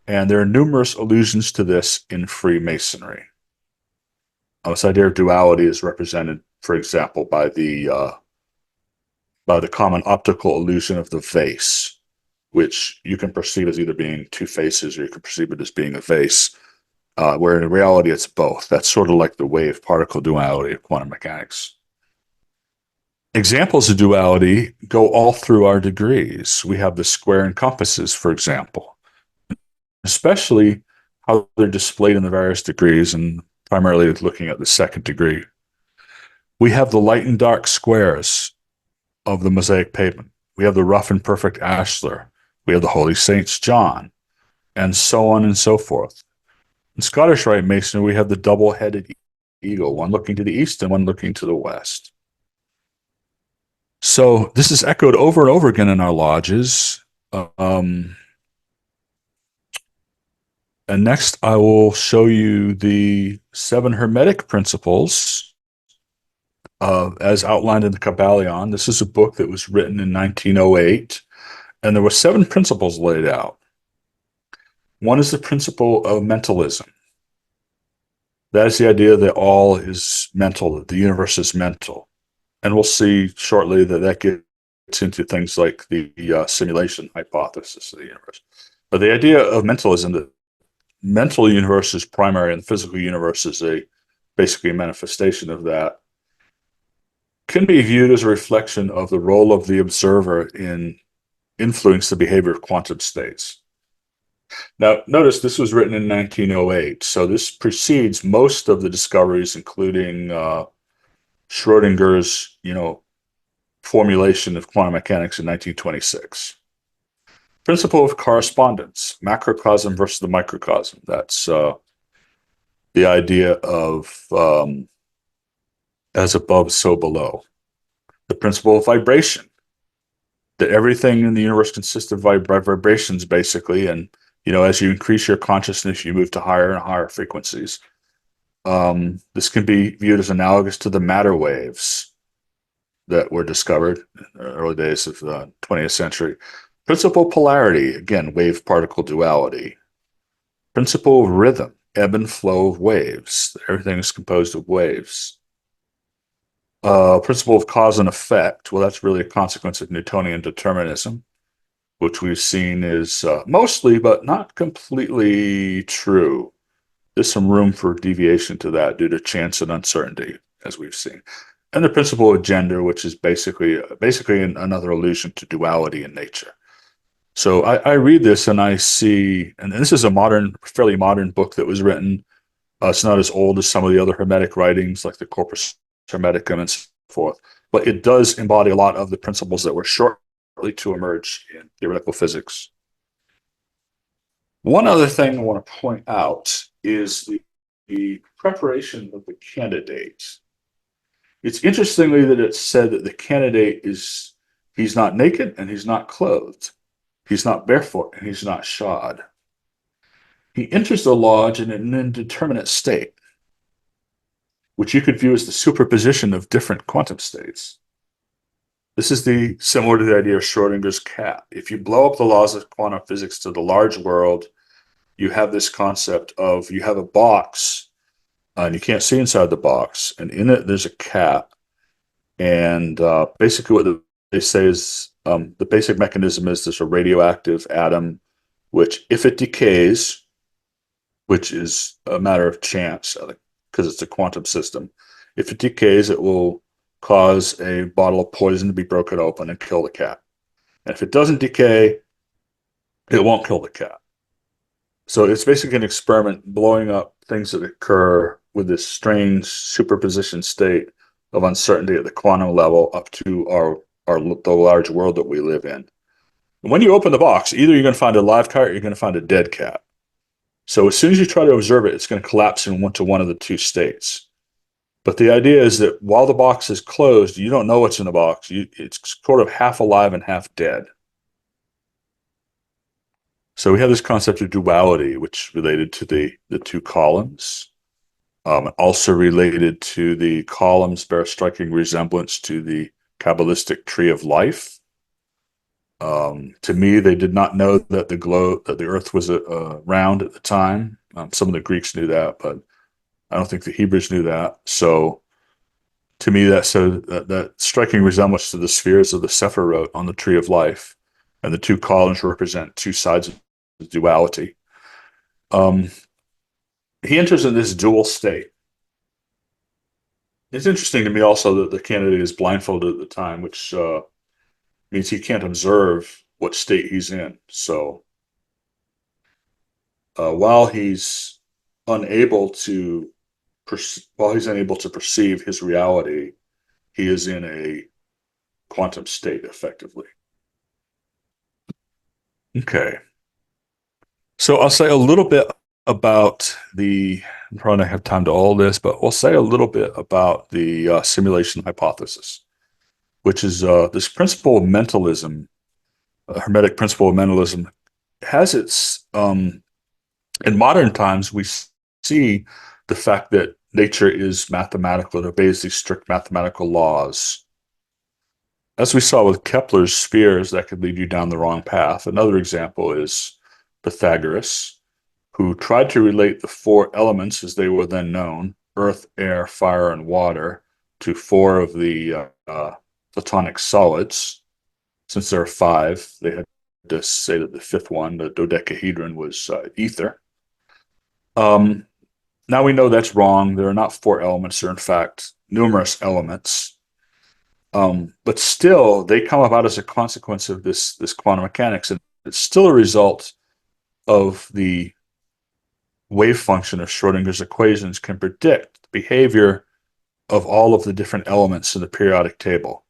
Speaker 3: And there are numerous allusions to this in Freemasonry. This idea of duality is represented, for example, by the common optical illusion of the vase, which you can perceive as either being two faces or you can perceive it as being a vase. Where in reality it's both. That's sort of like the wave-particle duality of quantum mechanics. Examples of duality go all through our degrees. We have the square and compasses, for example, especially how they're displayed in the various degrees, and primarily looking at the second degree. We have the light and dark squares of the Mosaic pavement. We have the rough and perfect ashlar. We have the Holy Saints John, and so on and so forth. In Scottish Rite Masonry, we have the double-headed eagle, one looking to the east and one looking to the west. So this is echoed over and over again in our lodges. And next, I will show you the 7 Hermetic principles as outlined in the Kabbalah. This is a book that was written in 1908, and there were 7 principles laid out. One is the principle of mentalism. That is the idea that all is mental, that the universe is mental. And we'll see shortly that that gets into things like the simulation hypothesis of the universe. But the idea of mentalism, that mental universe is primary and the physical universe is basically a manifestation of that, can be viewed as a reflection of the role of the observer in influence the behavior of quantum states. Now, notice this was written in 1908, so this precedes most of the discoveries, including Schrodinger's, formulation of quantum mechanics in 1926. Principle of correspondence, macrocosm versus the microcosm. That's the idea of as above, so below. The principle of vibration, that everything in the universe consists of vibrations, basically, and as you increase your consciousness, you move to higher and higher frequencies. This can be viewed as analogous to the matter waves that were discovered in the early days of the 20th century. Principle of polarity, again, wave-particle duality. Principle of rhythm, ebb and flow of waves. Everything is composed of waves. Principle of cause and effect, well, that's really a consequence of Newtonian determinism, which we've seen is mostly, but not completely true. There's some room for deviation to that due to chance and uncertainty, as we've seen. And the principle of gender, which is basically another allusion to duality in nature. So I read this and I see, and this is a fairly modern book that was written. It's not as old as some of the other Hermetic writings, like the Corpus Hermeticum and so forth, but it does embody a lot of the principles that were shortly to emerge in theoretical physics. One other thing I want to point out is the the preparation of the candidate. It's interestingly that it's said that the candidate he's not naked and he's not clothed. He's not barefoot and he's not shod. He enters the lodge in an indeterminate state, which you could view as the superposition of different quantum states. This is similar to the idea of Schrodinger's cat. If you blow up the laws of quantum physics to the large world, you have this concept of you have a box, and you can't see inside the box, and in it there's a cat. And basically what they say is the basic mechanism is there's a radioactive atom, which if it decays, which is a matter of chance because it's a quantum system, if it decays, it will cause a bottle of poison to be broken open and kill the cat. And if it doesn't decay, it won't kill the cat. So it's basically an experiment blowing up things that occur with this strange superposition state of uncertainty at the quantum level up to the large world that we live in. And when you open the box, either you're going to find a live cat or you're going to find a dead cat. So as soon as you try to observe it, it's going to collapse into one of the two states. But the idea is that while the box is closed, you don't know what's in the box. It's sort of half alive and half dead. So we have this concept of duality, which related to the two columns. Also related to the columns bear striking resemblance to the Kabbalistic tree of life. To me, they did not know that the Earth was round at the time. Some of the Greeks knew that, but I don't think the Hebrews knew that. So, to me, that striking resemblance to the spheres of the Sephirot on the tree of life, and the two columns represent two sides of the duality. He enters in this dual state. It's interesting to me also that the candidate is blindfolded at the time, which means he can't observe what state he's in. So while he's unable to perceive his reality, he is in a quantum state effectively. Okay. So I'll say a little bit about I'm probably not have time to all this, but we'll say a little bit about the simulation hypothesis, which is this principle of mentalism, a Hermetic principle of mentalism, has its, in modern times, we see the fact that nature is mathematical, it obeys these strict mathematical laws. As we saw with Kepler's spheres, that could lead you down the wrong path. Another example is Pythagoras, who tried to relate the four elements as they were then known, earth, air, fire, and water, to four of the Platonic solids. Since there are five, they had to say that the fifth one, the dodecahedron, was ether. Now we know that's wrong. There are not four elements. There are, in fact, numerous elements. But still, they come about as a consequence of this quantum mechanics. And it's still a result of the wave function of Schrodinger's equations can predict the behavior of all of the different elements in the periodic table.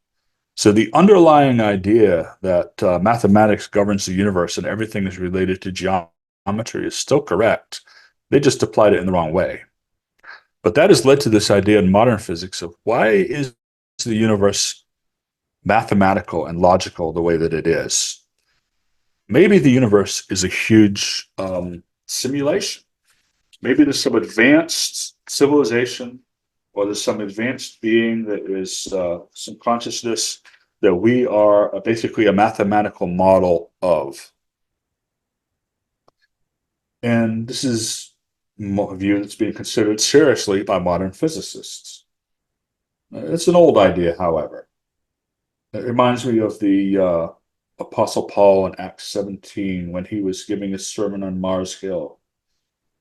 Speaker 3: So the underlying idea that mathematics governs the universe and everything is related to geometry is still correct. They just applied it in the wrong way. But that has led to this idea in modern physics of why is the universe mathematical and logical the way that it is? Maybe the universe is a huge simulation. Maybe there's some advanced civilization, or there's some advanced being that is some consciousness that we are basically a mathematical model of. And this is a view that's being considered seriously by modern physicists. It's an old idea, however. It reminds me of the Apostle Paul in Acts 17 when he was giving his sermon on Mars Hill.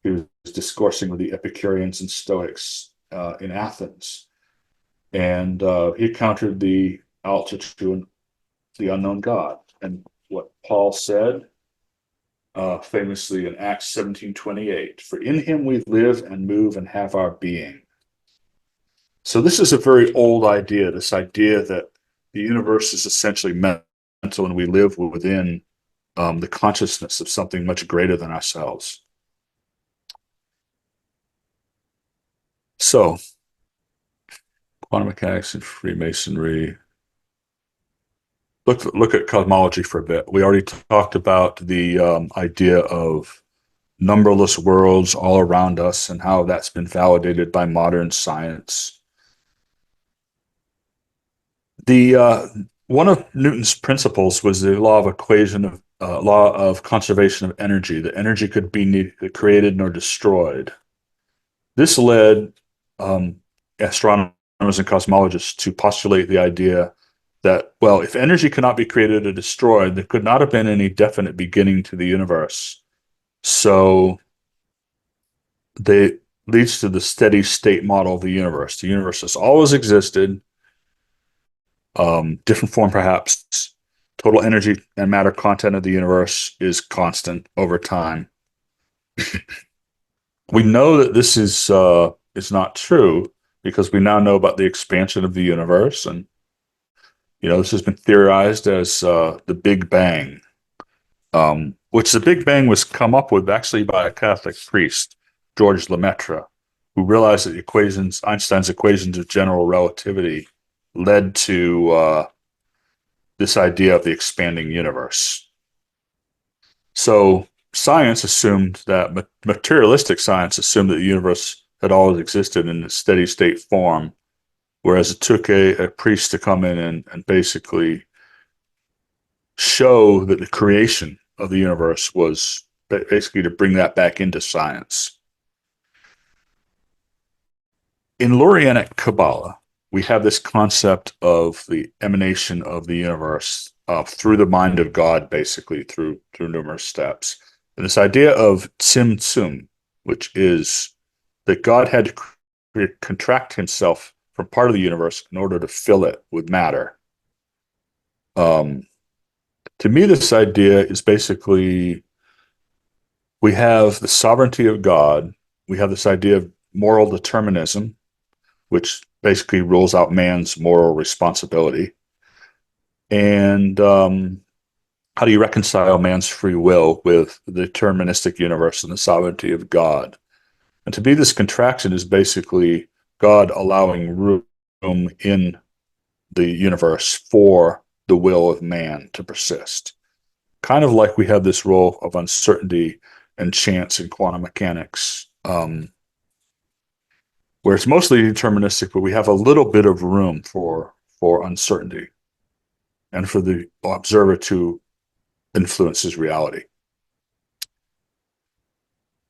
Speaker 3: He was discoursing with the Epicureans and Stoics in Athens. And he encountered the altitude, the unknown God. And what Paul said, famously in Acts 17:28, "For in him we live and move and have our being." So this is a very old idea, this idea that the universe is essentially mental and we live within the consciousness of something much greater than ourselves. So, quantum mechanics and Freemasonry. Look at cosmology for a bit. We already talked about the idea of numberless worlds all around us and how that's been validated by modern science. One of Newton's principles was the law of conservation of energy. That energy could be neither created nor destroyed. This led astronomers and cosmologists to postulate the idea that, well, if energy cannot be created or destroyed, there could not have been any definite beginning to the universe. So they leads to the steady state model of the universe. The universe has always existed, different form perhaps. Total energy and matter content of the universe is constant over time. We know that this is not true because we now know about the expansion of the universe, and this has been theorized as the Big Bang, which the Big Bang was come up with actually by a Catholic priest, George Lemaitre, who realized that Einstein's equations of general relativity led to this idea of the expanding universe. So science assumed that, materialistic science assumed that the universe had always existed in a steady state form, whereas it took a priest to come in and basically show that the creation of the universe was basically to bring that back into science. In Lurianic Kabbalah, we have this concept of the emanation of the universe through the mind of God, basically through numerous steps. And this idea of tzimtzum, which is that God had to contract himself from part of the universe in order to fill it with matter. To me, this idea is basically, we have the sovereignty of God. We have this idea of moral determinism, which basically rules out man's moral responsibility. And how do you reconcile man's free will with the deterministic universe and the sovereignty of God? And to me, this contraction is basically God allowing room in the universe for the will of man to persist. Kind of like we have this role of uncertainty and chance in quantum mechanics, where it's mostly deterministic, but we have a little bit of room for uncertainty and for the observer to influence his reality.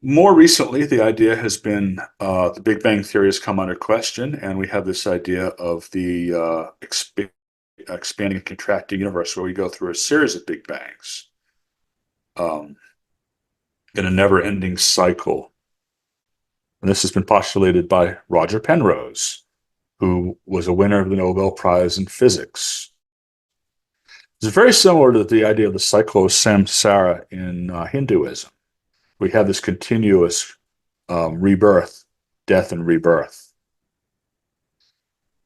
Speaker 3: More recently, the idea has been the Big Bang theory has come under question, and we have this idea of the expanding and contracting universe, where we go through a series of Big Bangs in a never-ending cycle. And this has been postulated by Roger Penrose, who was a winner of the Nobel Prize in Physics. It's very similar to the idea of the cycle of samsara in Hinduism. We have this continuous rebirth, death and rebirth.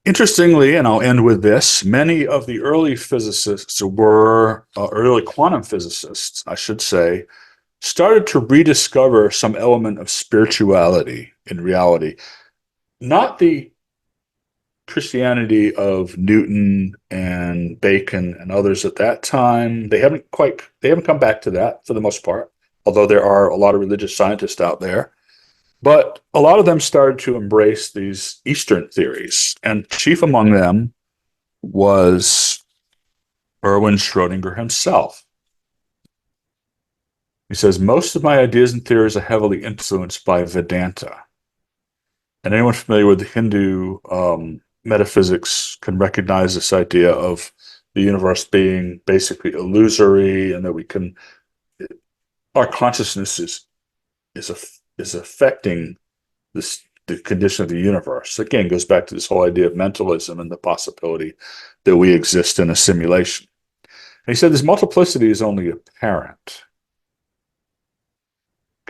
Speaker 3: Interestingly, and I'll end with this, many of the early physicists early quantum physicists, I should say, started to rediscover some element of spirituality in reality. Not the Christianity of Newton and Bacon and others at that time. They haven't come back to that for the most part, although there are a lot of religious scientists out there. But a lot of them started to embrace these Eastern theories, and chief among them was Erwin Schrödinger himself. He says, most of my ideas and theories are heavily influenced by Vedanta. And anyone familiar with the Hindu metaphysics can recognize this idea of the universe being basically illusory, and that our consciousness is affecting the condition of the universe. Again, goes back to this whole idea of mentalism and the possibility that we exist in a simulation. And he said this multiplicity is only apparent.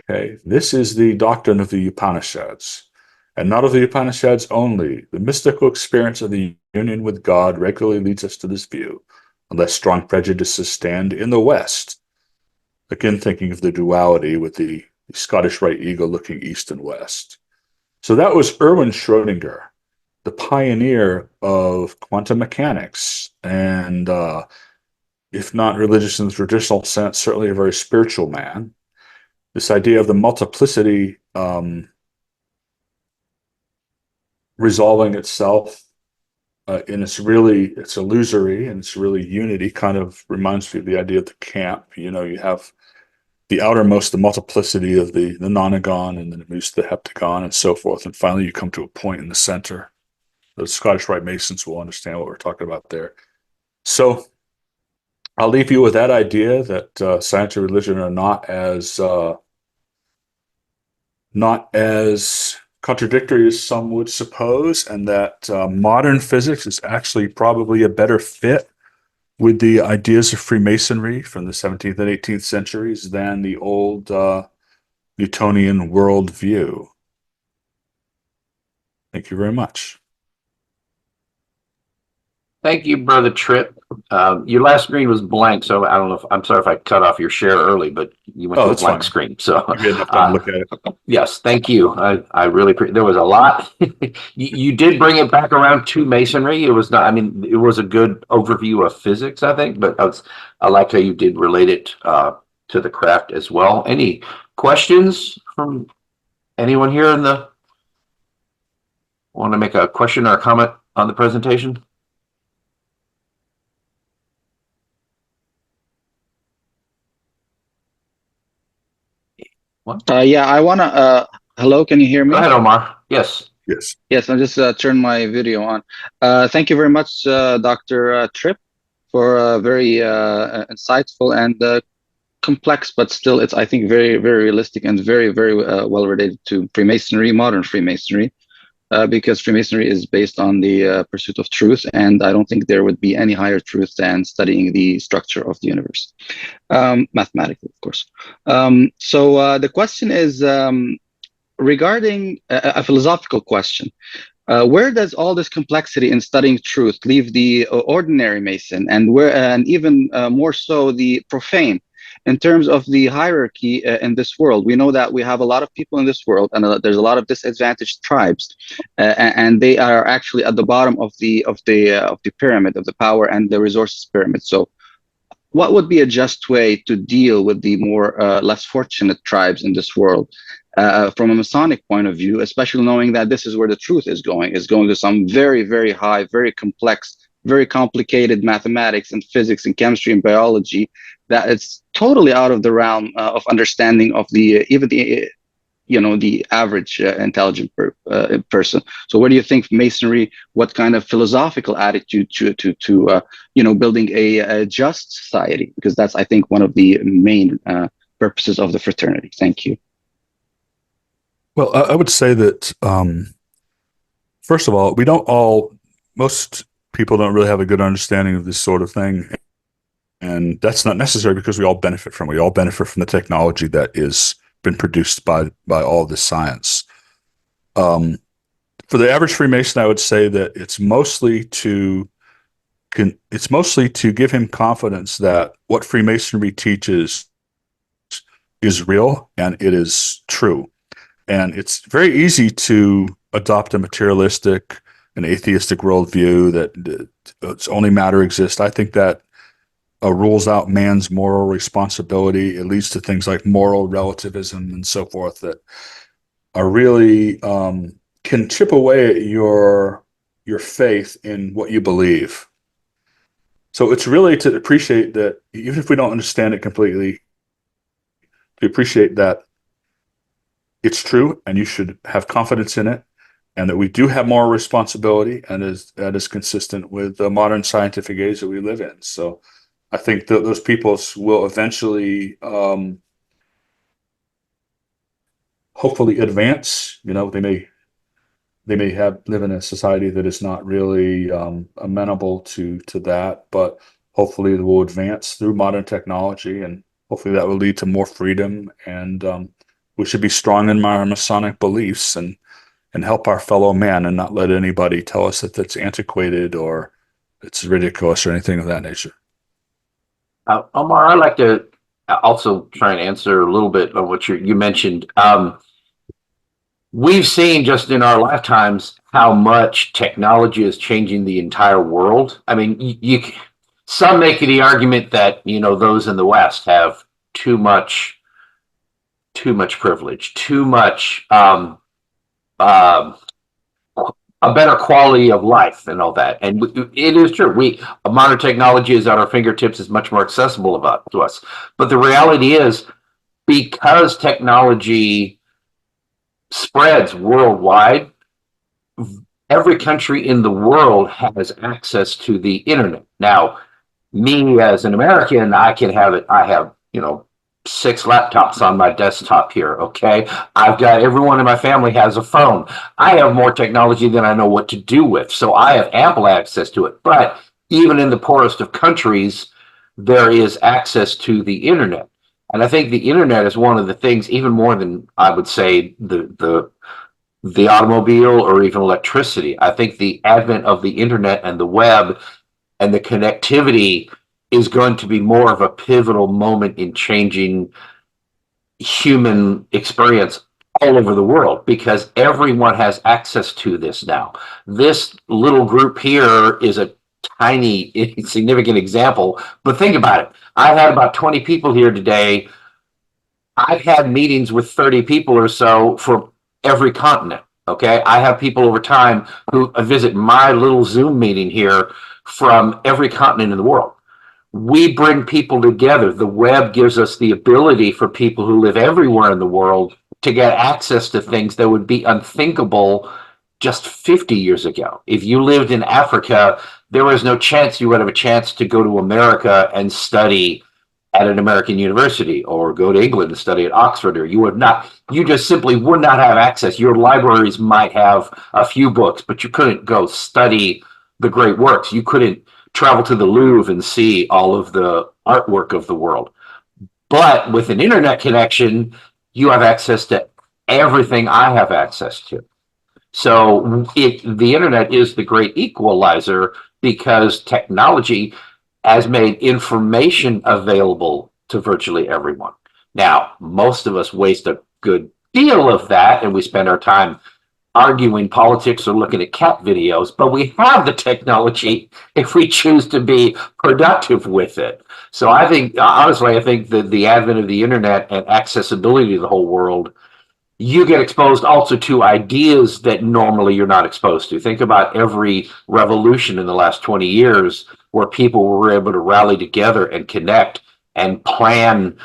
Speaker 3: Okay, this is the doctrine of the Upanishads, and not of the Upanishads only. The mystical experience of the union with God regularly leads us to this view, unless strong prejudices stand in the West. Again, thinking of the duality with the Scottish right ego looking east and west. So that was Erwin Schrödinger, the pioneer of quantum mechanics, and if not religious in the traditional sense, certainly a very spiritual man. This idea of the multiplicity resolving itself it's illusory and it's really unity, kind of reminds me of the idea of the camp. You have the outermost, the multiplicity of the nonagon, and then it moves to the heptagon and so forth. And finally, you come to a point in the center. The Scottish Rite Masons will understand what we're talking about there. So I'll leave you with that idea that science and religion are not as contradictory as some would suppose, and that modern physics is actually probably a better fit with the ideas of Freemasonry from the 17th and 18th centuries than the old Newtonian worldview. Thank you very much.
Speaker 1: Thank you, Brother Tripp. Your last screen was blank, so I don't know I'm sorry if I cut off your share early, but you went to a blank screen. So
Speaker 3: we had enough time to look at it.
Speaker 1: Yes, thank you. I really appreciate. There was a lot. You did bring it back around to masonry. It was not. I mean, it was a good overview of physics, I think. But I like how you did relate it to the craft as well. Any questions from anyone here in the? Want to make a question or a comment on the presentation?
Speaker 6: Yeah, I want to, hello, can you hear me?
Speaker 1: Go ahead, Omar. Yes.
Speaker 3: Yes.
Speaker 6: Yes, I'll just turn my video on. Thank you very much, Dr. Tripp, for a very insightful and complex, but still, it's, I think, very, very realistic and very, very well related to Freemasonry, modern Freemasonry, because Freemasonry is based on the pursuit of truth, and I don't think there would be any higher truth than studying the structure of the universe, mathematically, of course. So the question is regarding a philosophical question. Where does all this complexity in studying truth leave the ordinary Mason, and even more so the profane, in terms of the hierarchy in this world? We know that we have a lot of people in this world, and there's a lot of disadvantaged tribes, and they are actually at the bottom of the pyramid of the power and the resources pyramid. So, what would be a just way to deal with the more less fortunate tribes in this world? From a Masonic point of view, especially knowing that this is where the truth is going to some very, very high, very complex, very complicated mathematics and physics and chemistry and biology, that it's totally out of the realm of understanding of even the average intelligent person. So where do you think Masonry, what kind of philosophical attitude to building a just society? Because that's, I think, one of the main purposes of the fraternity. Thank you.
Speaker 3: Well, I would say that, first of all, most people don't really have a good understanding of this sort of thing. And that's not necessary because we all benefit from it. We all benefit from the technology that is been produced by all this science. For the average Freemason, I would say that it's mostly to give him confidence that what Freemasonry teaches is real and it is true. And it's very easy to adopt a materialistic and atheistic worldview that it's only matter exists. I think that rules out man's moral responsibility. It leads to things like moral relativism and so forth that are really can chip away at your faith in what you believe. So it's really to appreciate that, even if we don't understand it completely, to appreciate that it's true and you should have confidence in it, and that we do have moral responsibility, and that is consistent with the modern scientific age that we live in. So I think that those people will eventually hopefully advance. They may live in a society that is not really amenable to that, but hopefully they will advance through modern technology, and hopefully that will lead to more freedom. And we should be strong in our Masonic beliefs and help our fellow man, and not let anybody tell us that that's antiquated or it's ridiculous or anything of that nature.
Speaker 1: Omar, I'd like to also try and answer a little bit of what you mentioned. we've seen just in our lifetimes how much technology is changing the entire world. I mean, some make the argument that, those in the West have too much privilege, too much, um, a better quality of life and all that. And it is true. Modern technology is at our fingertips, is much more accessible to us. But the reality is, because technology spreads worldwide, every country in the world has access to the internet. Now, me as an American, I can have it. I have, 6 laptops on my desktop here. Okay. I've got everyone in my family has a phone. I have more technology than I know what to do with. So I have ample access to it. But even in the poorest of countries, there is access to the internet. And I think the internet is one of the things, even more than I would say the automobile or even electricity. I think the advent of the internet and the web and the connectivity is going to be more of a pivotal moment in changing human experience all over the world, because everyone has access to this now. This little group here is a tiny, insignificant example, but think about it. I had about 20 people here today. I've had meetings with 30 people or so for every continent. Okay. I have people over time who visit my little Zoom meeting here from every continent in the world. We bring people together. The web gives us the ability for people who live everywhere in the world to get access to things that would be unthinkable just 50 years ago. If you lived in Africa, there was no chance you would have a chance to go to America and study at an American university, or go to England and study at Oxford, or you just simply would not have access. Your libraries might have a few books, but you couldn't go study the great works. You couldn't travel to the Louvre and see all of the artwork of the world. But with an internet connection, you have access to everything I have access to. So the internet is the great equalizer, because technology has made information available to virtually everyone. Now, most of us waste a good deal of that, and we spend our time arguing politics or looking at cat videos, but we have the technology if we choose to be productive with it. So I think, honestly, that the advent of the internet and accessibility to the whole world, you get exposed also to ideas that normally you're not exposed to. Think about every revolution in the last 20 years where people were able to rally together and connect and plan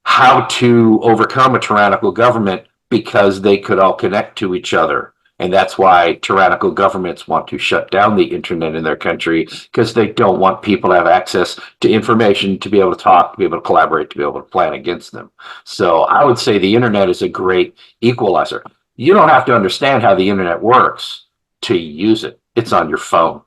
Speaker 1: how to overcome a tyrannical government, because they could all connect to each other. And that's why tyrannical governments want to shut down the internet in their country, because they don't want people to have access to information, to be able to talk, to be able to collaborate, to be able to plan against them. So I would say the internet is a great equalizer. You don't have to understand how the internet works to use it. It's on your phone.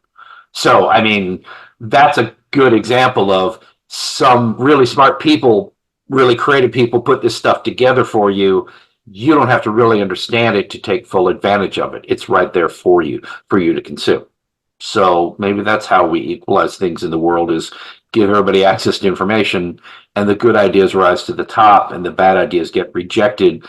Speaker 1: So, I mean, that's a good example of some really smart people, really creative people put this stuff together for you. You don't have to really understand it to take full advantage of it. It's right there for you to consume. So maybe that's how we equalize things in the world, is give everybody access to information, and the good ideas rise to the top and the bad ideas get rejected.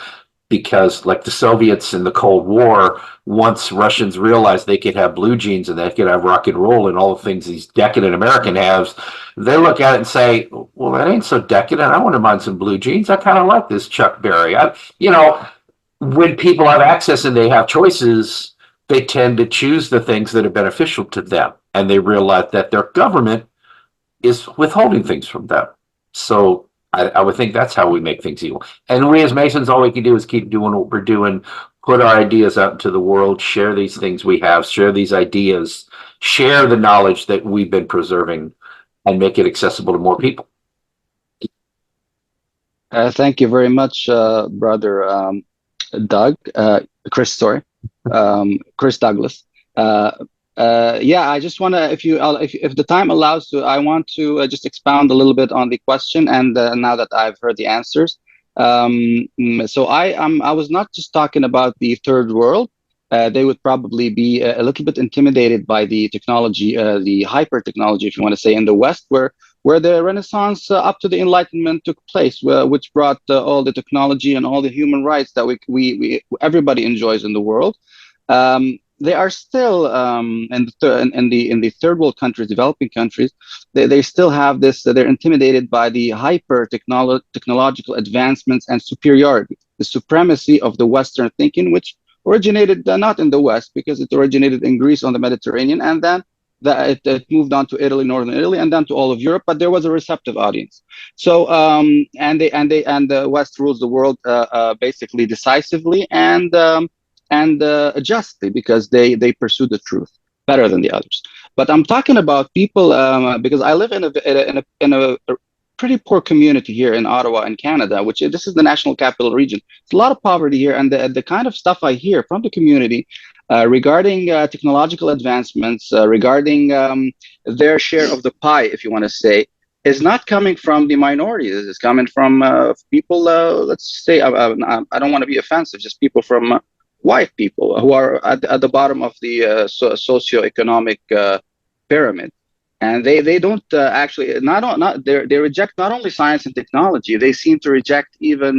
Speaker 1: Because, like the Soviets in the Cold War, once Russians realized they could have blue jeans and they could have rock and roll and all the things these decadent Americans have, they look at it and say, well, that ain't so decadent. I wouldn't mind some blue jeans. I kind of like this Chuck Berry. When people have access and they have choices, they tend to choose the things that are beneficial to them. And they realize that their government is withholding things from them. So I would think that's how we make things equal. And we as Masons, all we can do is keep doing what we're doing, put our ideas out into the world, share these things we have, share these ideas, share the knowledge that we've been preserving, and make it accessible to more people.
Speaker 6: Thank you very much, brother Chris Douglas. Yeah, I just want to, if the time allows to, I want to just expound a little bit on the question. And now that I've heard the answers, so I was not just talking about the third world. They would probably be a little bit intimidated by the technology, the hyper technology, if you want to say, in the West, where where the Renaissance up to the Enlightenment took place, which brought all the technology and all the human rights that we everybody enjoys in the world. They are still in the third world countries, developing countries. They still have this. They're intimidated by the technological advancements and superiority, the supremacy of the Western thinking, which originated not in the West, because it originated in Greece on the Mediterranean, and then it moved on to Italy, northern Italy, and then to all of Europe. But there was a receptive audience. So and the West rules the world basically decisively and justly, because they pursue the truth better than the others. But I'm talking about people because I live in a pretty poor community here in Ottawa, in Canada, which this is the national capital region. It's a lot of poverty here, and the kind of stuff I hear from the community regarding technological advancements, regarding their share of the pie, if you want to say, is not coming from the minorities. It's coming from people, let's say, I don't want to be offensive, just people from white people who are at the bottom of the socioeconomic pyramid. And they don't actually they reject not only science and technology, they seem to reject even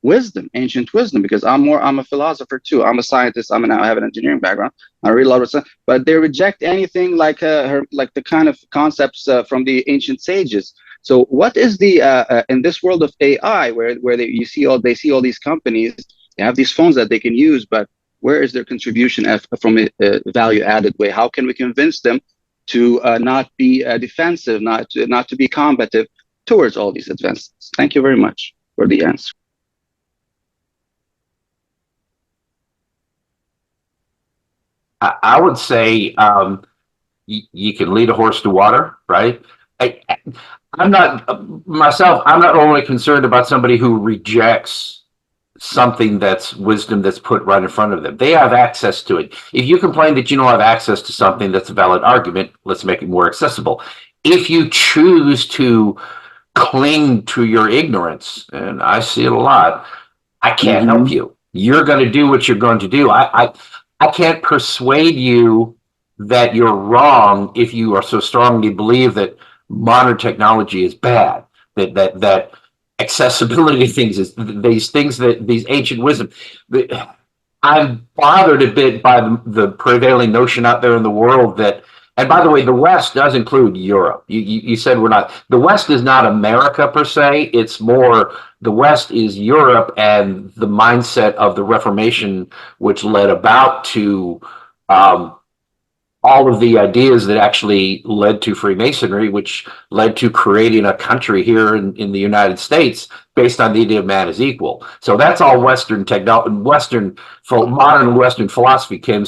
Speaker 6: wisdom, ancient wisdom, because I'm a philosopher too. I'm a scientist. I have an engineering background. I read a lot of stuff, but they reject anything like the kind of concepts from the ancient sages. So what is the in this world of AI, where they see all these companies, they have these phones that they can use, but where is their contribution from a value added way? How can we convince them to not be defensive, not to be combative towards all these advances? Thank you very much for the answer.
Speaker 1: I would say you can lead a horse to water, right? I'm not only concerned about somebody who rejects something that's wisdom that's put right in front of them. They have access to it. If you complain that you don't have access to something that's a valid argument, let's make it more accessible. If you choose to cling to your ignorance, and I see it a lot, I can't help you. You're going to do what you're going to do. I can't persuade you that you're wrong if you are so strongly believe that modern technology is bad, that accessibility things is these ancient wisdom. I'm bothered a bit by the prevailing notion out there in the world that, and by the way, the West does include Europe. You said we're not, the West is not America per se. It's more, the West is Europe and the mindset of the Reformation, which led about to all of the ideas that actually led to Freemasonry, which led to creating a country here in the United States based on the idea of man is equal. So that's all Western technology, modern Western philosophy came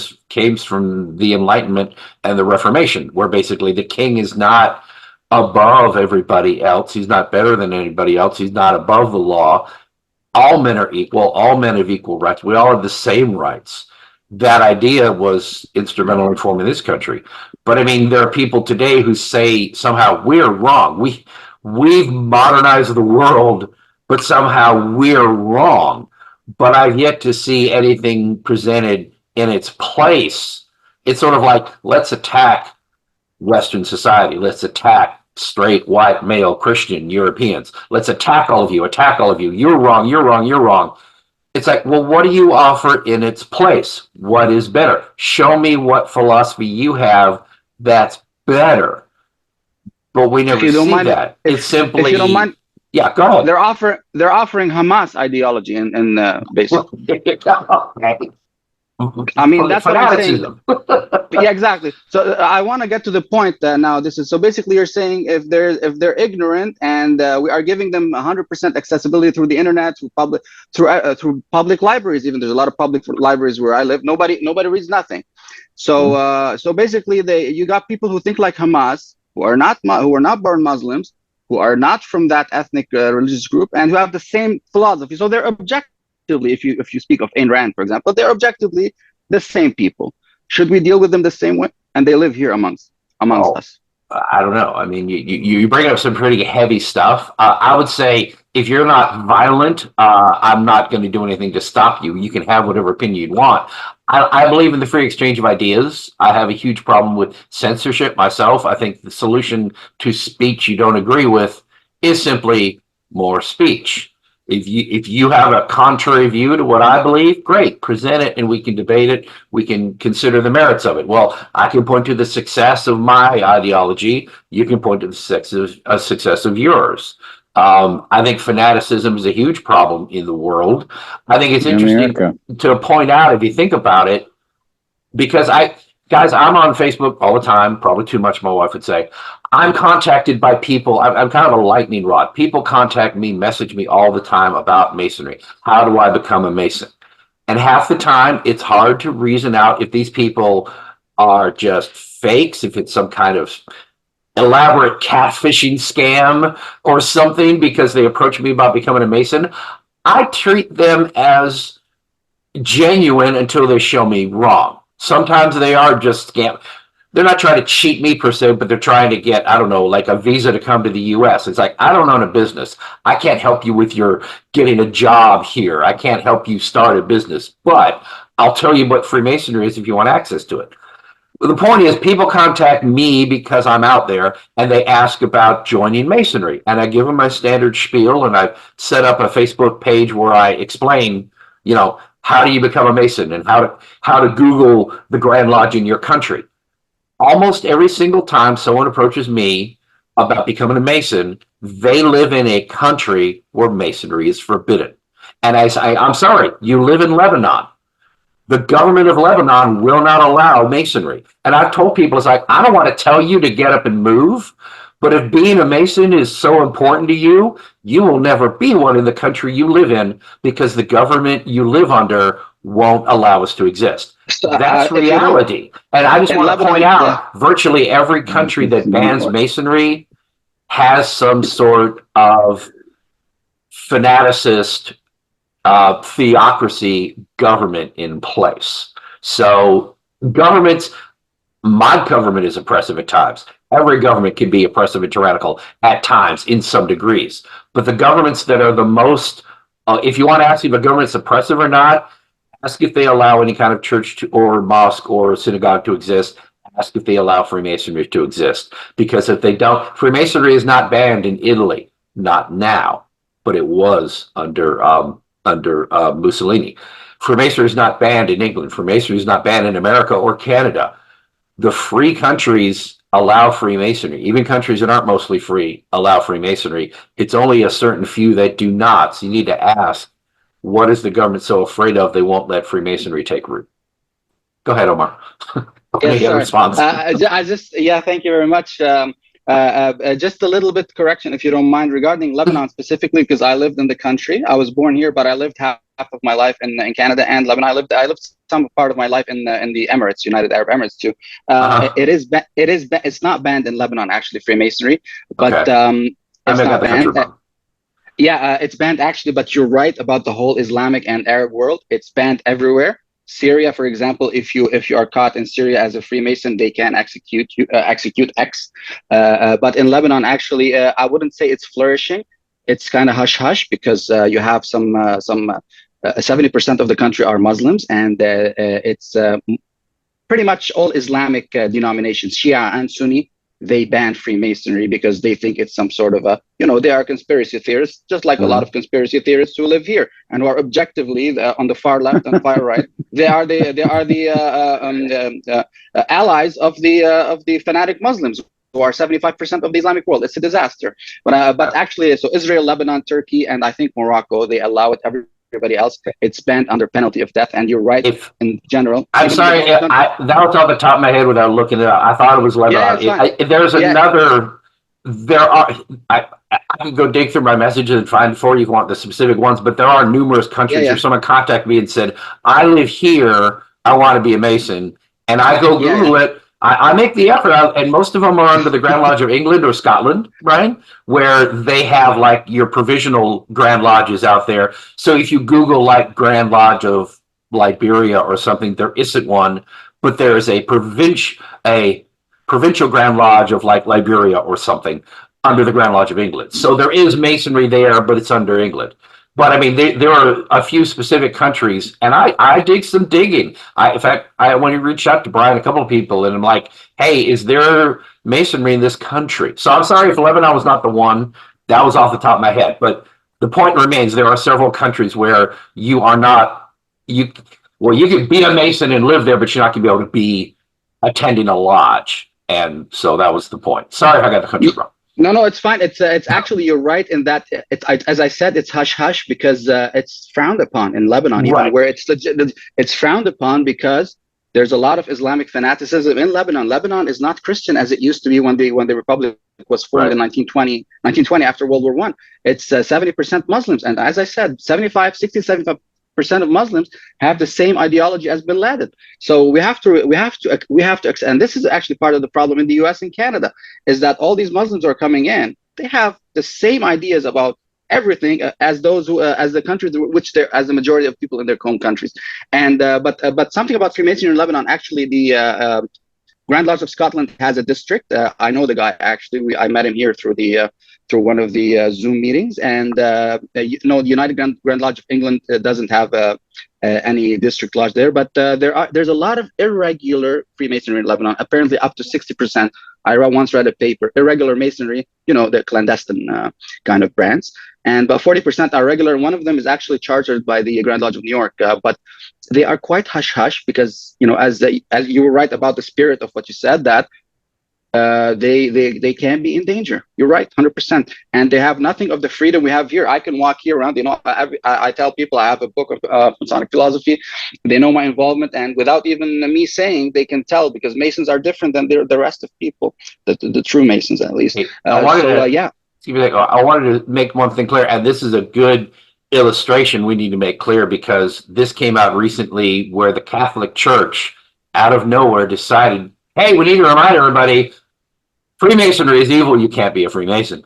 Speaker 1: from the Enlightenment and the Reformation, where basically the king is not above everybody else. He's not better than anybody else. He's not above the law. All men are equal. All men have equal rights. We all have the same rights. That idea was instrumental in forming this country. But I mean, there are people today who say somehow we're wrong. We've modernized the world, but somehow we're wrong. But I've yet to see anything presented in its place. It's sort of like, let's attack Western society. Let's attack straight, white, male, Christian, Europeans. Let's attack all of you, You're wrong, you're wrong, you're wrong. It's like, well, what do you offer in its place? What is better? Show me what philosophy you have that's better. But we never see that. It's simply,
Speaker 6: if you don't mind,
Speaker 1: yeah, go ahead.
Speaker 6: They're offering Hamas ideology and basically. I mean, that's what I'm saying. Yeah, exactly. So I want to get to the point now. So basically you're saying if they're ignorant and we are giving them 100% accessibility through the internet, through public libraries. Even there's a lot of public libraries where I live. Nobody reads nothing. So so basically you got people who think like Hamas, who are not born Muslims, who are not from that ethnic religious group, and who have the same philosophy. So they're objectively, if you speak of Ayn Rand, for example, they're objectively the same people. Should we deal with them the same way? And they live here amongst us.
Speaker 1: I don't know. I mean, you bring up some pretty heavy stuff. I would say if you're not violent, I'm not going to do anything to stop you. You can have whatever opinion you want. I believe in the free exchange of ideas. I have a huge problem with censorship myself. I think the solution to speech you don't agree with is simply more speech. If you have a contrary view to what I believe, great, present it and we can debate it. We can consider the merits of it. Well, I can point to the success of my ideology. You can point to the success of yours. I think fanaticism is a huge problem in the world. I think it's interesting to point out, if you think about it, because guys, I'm on Facebook all the time, probably too much, my wife would say. I'm contacted by people. I'm kind of a lightning rod. People contact me, message me all the time about Masonry. How do I become a Mason? And half the time, it's hard to reason out if these people are just fakes, if it's some kind of elaborate catfishing scam or something because they approach me about becoming a Mason. I treat them as genuine until they show me wrong. Sometimes they are just scam. They're not trying to cheat me per se, but they're trying to get, I don't know, like a visa to come to the US. It's like, I don't own a business. I can't help you with your getting a job here. I can't help you start a business, but I'll tell you what Freemasonry is if you want access to it. The point is, people contact me because I'm out there and they ask about joining Masonry. And I give them my standard spiel, and I've set up a Facebook page where I explain, you know, how do you become a Mason and how to Google the Grand Lodge in your country. Almost every single time someone approaches me about becoming a Mason, they live in a country where Masonry is forbidden. And I say, I'm sorry, you live in Lebanon. The government of Lebanon will not allow Masonry. And I've told people, it's like, I don't want to tell you to get up and move, but if being a Mason is so important to you, you will never be one in the country you live in because the government you live under won't allow us to exist. So, that's reality. And I just want to point out, virtually every country that bans Masonry has some sort of fanaticist theocracy government in place. So governments, my government is oppressive at times. Every government can be oppressive and tyrannical at times in some degrees. But the governments that are the most, if you want to ask if a government's oppressive or not, ask if they allow any kind of church or mosque or synagogue to exist. Ask if they allow Freemasonry to exist. Because if they don't, Freemasonry is not banned in Italy, not now, but it was under Mussolini. Freemasonry is not banned in England. Freemasonry is not banned in America or Canada. The free countries allow Freemasonry. Even countries that aren't mostly free allow Freemasonry. It's only a certain few that do not. So you need to ask, what is the government so afraid of they won't let Freemasonry take root? Go ahead, Omar.
Speaker 6: Yes, thank you very much. Just a little bit correction, if you don't mind, regarding Lebanon specifically, because I lived in the country. I was born here, but I lived half of my life in Canada and Lebanon. I lived some part of my life in the Emirates, United Arab Emirates too. It's not banned in Lebanon, actually, Freemasonry, but it's not banned. It's banned actually, but you're right about the whole Islamic and Arab world. It's banned everywhere. Syria, for example, if you are caught in Syria as a Freemason, they can execute X. But in Lebanon, actually, I wouldn't say it's flourishing. It's kind of hush hush because you have some 70% of the country are Muslims, and it's pretty much all Islamic denominations, Shia and Sunni. They ban Freemasonry because they think it's some sort of they are conspiracy theorists, just like a lot of conspiracy theorists who live here and who are objectively on the far left and far right. They are the allies of the fanatic Muslims, who are 75% of the Islamic world. It's a disaster. But actually, so Israel, Lebanon, Turkey, and I think Morocco, they allow it. Everybody else, it's banned under penalty of death. And you're right, in general.
Speaker 1: I'm sorry, that was off the top of my head without looking it up. I thought it was Lebanon. There's another. I can go dig through my messages and find for you if you want the specific ones, but there are numerous countries where someone contacted me and said, I live here, I want to be a Mason, and I go Google it. I make the effort, and most of them are under the Grand Lodge of England or Scotland, right? Where they have like your provisional Grand Lodges out there. So if you Google like Grand Lodge of Liberia or something, there isn't one, but there is a provincial provincial Grand Lodge of like Liberia or something under the Grand Lodge of England. So there is Masonry there, but it's under England. But I mean, there are a few specific countries, and I did some digging. In fact, I when you reached out to Brian, a couple of people, and I'm like, hey, is there Masonry in this country? So I'm sorry if Lebanon was not the one. That was off the top of my head. But the point remains, there are several countries where you are not, you could be a Mason and live there, but you're not going to be able to be attending a lodge. And so that was the point. Sorry if I got the country wrong.
Speaker 6: No, it's fine. It's actually, you're right in that as I said, it's hush hush because it's frowned upon in Lebanon, even
Speaker 1: Right.
Speaker 6: where it's frowned upon because there's a lot of Islamic fanaticism in Lebanon. Lebanon is not Christian as it used to be when the Republic was formed in 1920 after World War I. It's 70% Muslims, and as I said, 75% of Muslims have the same ideology as Bin Laden. So we have to, and this is actually part of the problem in the U.S. and Canada, is that all these Muslims are coming in. They have the same ideas about everything as those who, as the countries which they're, as the majority of people in their home countries. And but something about Freemasonry in Lebanon, actually, the Grand Lodge of Scotland has a district. I know the guy actually. I met him here through one of the Zoom meetings, and the United Grand Lodge of England doesn't have any district lodge there, but there's a lot of irregular Freemasonry in Lebanon. Apparently, up to 60%. I once read a paper, irregular Masonry, the clandestine kind of brands, and about 40% are regular. One of them is actually chartered by the Grand Lodge of New York, but they are quite hush hush because as you were right about the spirit of what you said, that they can be in danger. You're right, 100%, and they have nothing of the freedom we have here. I can walk here around. I tell people I have a book of Masonic philosophy. They know my involvement, and without even me saying, they can tell because Masons are different than the rest of people, the true Masons at least.
Speaker 1: I wanted to make one thing clear, and this is a good illustration we need to make clear because this came out recently where the Catholic Church, out of nowhere, decided, hey, we need to remind everybody, Freemasonry is evil. You can't be a Freemason.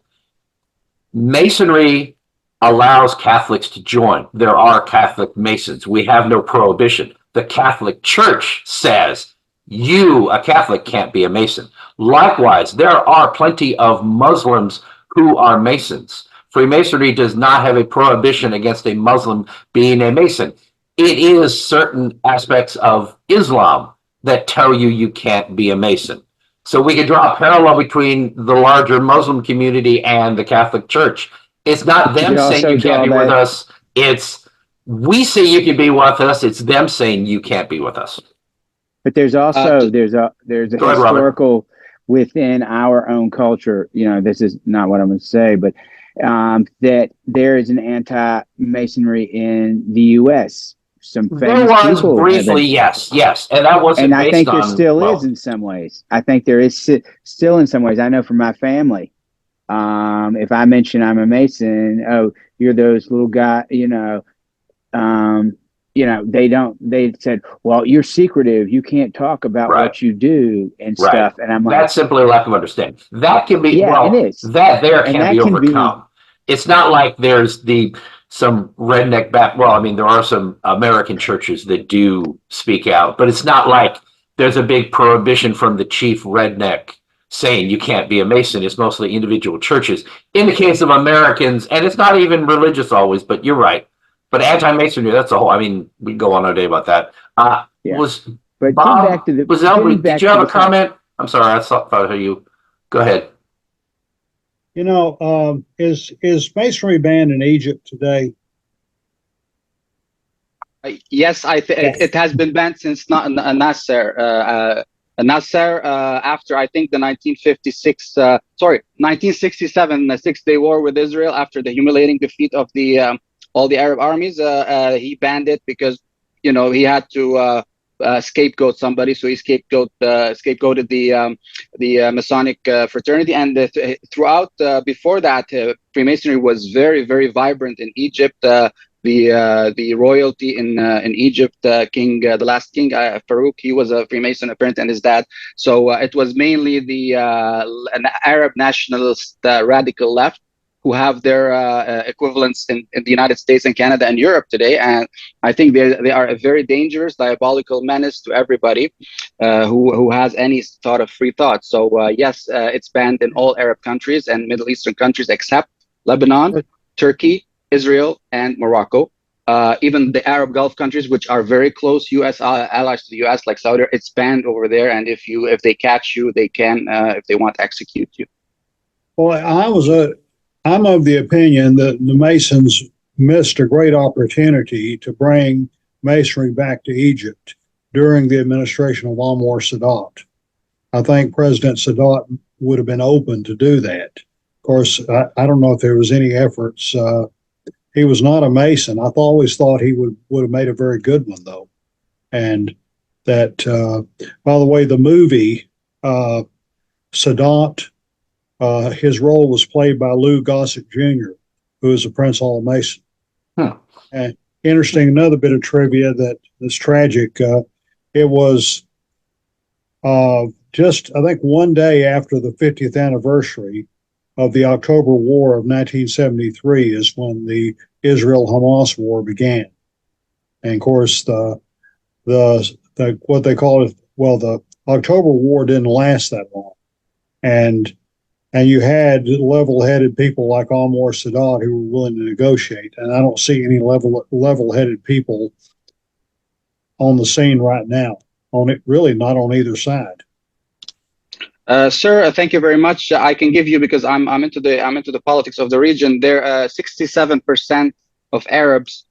Speaker 1: Masonry allows Catholics to join. There are Catholic Masons. We have no prohibition. The Catholic Church says you, a Catholic, can't be a Mason. Likewise, there are plenty of Muslims who are Masons. Freemasonry does not have a prohibition against a Muslim being a Mason. It is certain aspects of Islam that tell you can't be a Mason. So we could draw a parallel between the larger Muslim community and the Catholic Church. It's not them saying you can't be with us. It's we say you can be with us. It's them saying you can't be with us.
Speaker 4: But there's also there's a historical within our own culture. This is not what I'm going to say, but that there is an anti-Masonry in the U.S. Some famous people
Speaker 1: briefly, yes, and that wasn't.
Speaker 4: And I think there still is in some ways. I think there is still in some ways. I know from my family, if I mention I'm a Mason, oh, you're those little guys, they said, well, you're secretive. You can't talk about what you do and stuff. And I'm like,
Speaker 1: that's simply a lack of understanding. That can be,
Speaker 4: it is.
Speaker 1: That can be overcome. It's not like there's some redneck there are some American churches that do speak out, but it's not like there's a big prohibition from the chief redneck saying you can't be a Mason. It's mostly individual churches. In the case of Americans, and it's not even religious always, but you're right. But anti-Masonry, that's a whole, we can go on all day about that.
Speaker 4: But
Speaker 1: Bob,
Speaker 4: back to the,
Speaker 1: did you have a comment? I'm sorry, I thought you, go ahead.
Speaker 7: Is Masonry banned in Egypt today?
Speaker 6: Yes, it has been banned since Nasser. Nasser, after I think the 1967 Six-Day War with Israel, after the humiliating defeat of all the Arab armies, he banned it because he had to scapegoat somebody, so he scapegoated the Masonic fraternity, and throughout before that, Freemasonry was very, very vibrant in Egypt. The royalty in Egypt, the last king Farouk, he was a Freemason apparently, and his dad. So it was mainly an Arab nationalist radical left who have their equivalents in the United States and Canada and Europe today. And I think they are a very dangerous, diabolical menace to everybody who has any thought of free thought. So yes, it's banned in all Arab countries and Middle Eastern countries except Lebanon, Turkey, Israel, and Morocco. Even the Arab Gulf countries, which are very close U.S. allies to the U.S., like Saudi, it's banned over there. And if they catch you, they can, if they want, execute you.
Speaker 7: Well, I'm of the opinion that the Masons missed a great opportunity to bring Masonry back to Egypt during the administration of Anwar Sadat. I think President Sadat would have been open to do that. Of course, I don't know if there was any efforts. He was not a Mason. I always thought he would have made a very good one, though. And that, by the way, the movie Sadat, his role was played by Lou Gossett Jr., who is a Prince Hall Mason.
Speaker 1: Huh.
Speaker 7: And interesting, another bit of trivia that's tragic. It was just, I think, one day after the 50th anniversary of the October War of 1973 is when the Israel-Hamas war began. And of course, the what they call it, well, the October War didn't last that long. And you had level-headed people like Anwar Sadat who were willing to negotiate. And I don't see any level-headed people on the scene right now. Really not on either side.
Speaker 6: Sir, thank you very much. I can give you, because I'm into the politics of the region. There, 67% of Arabs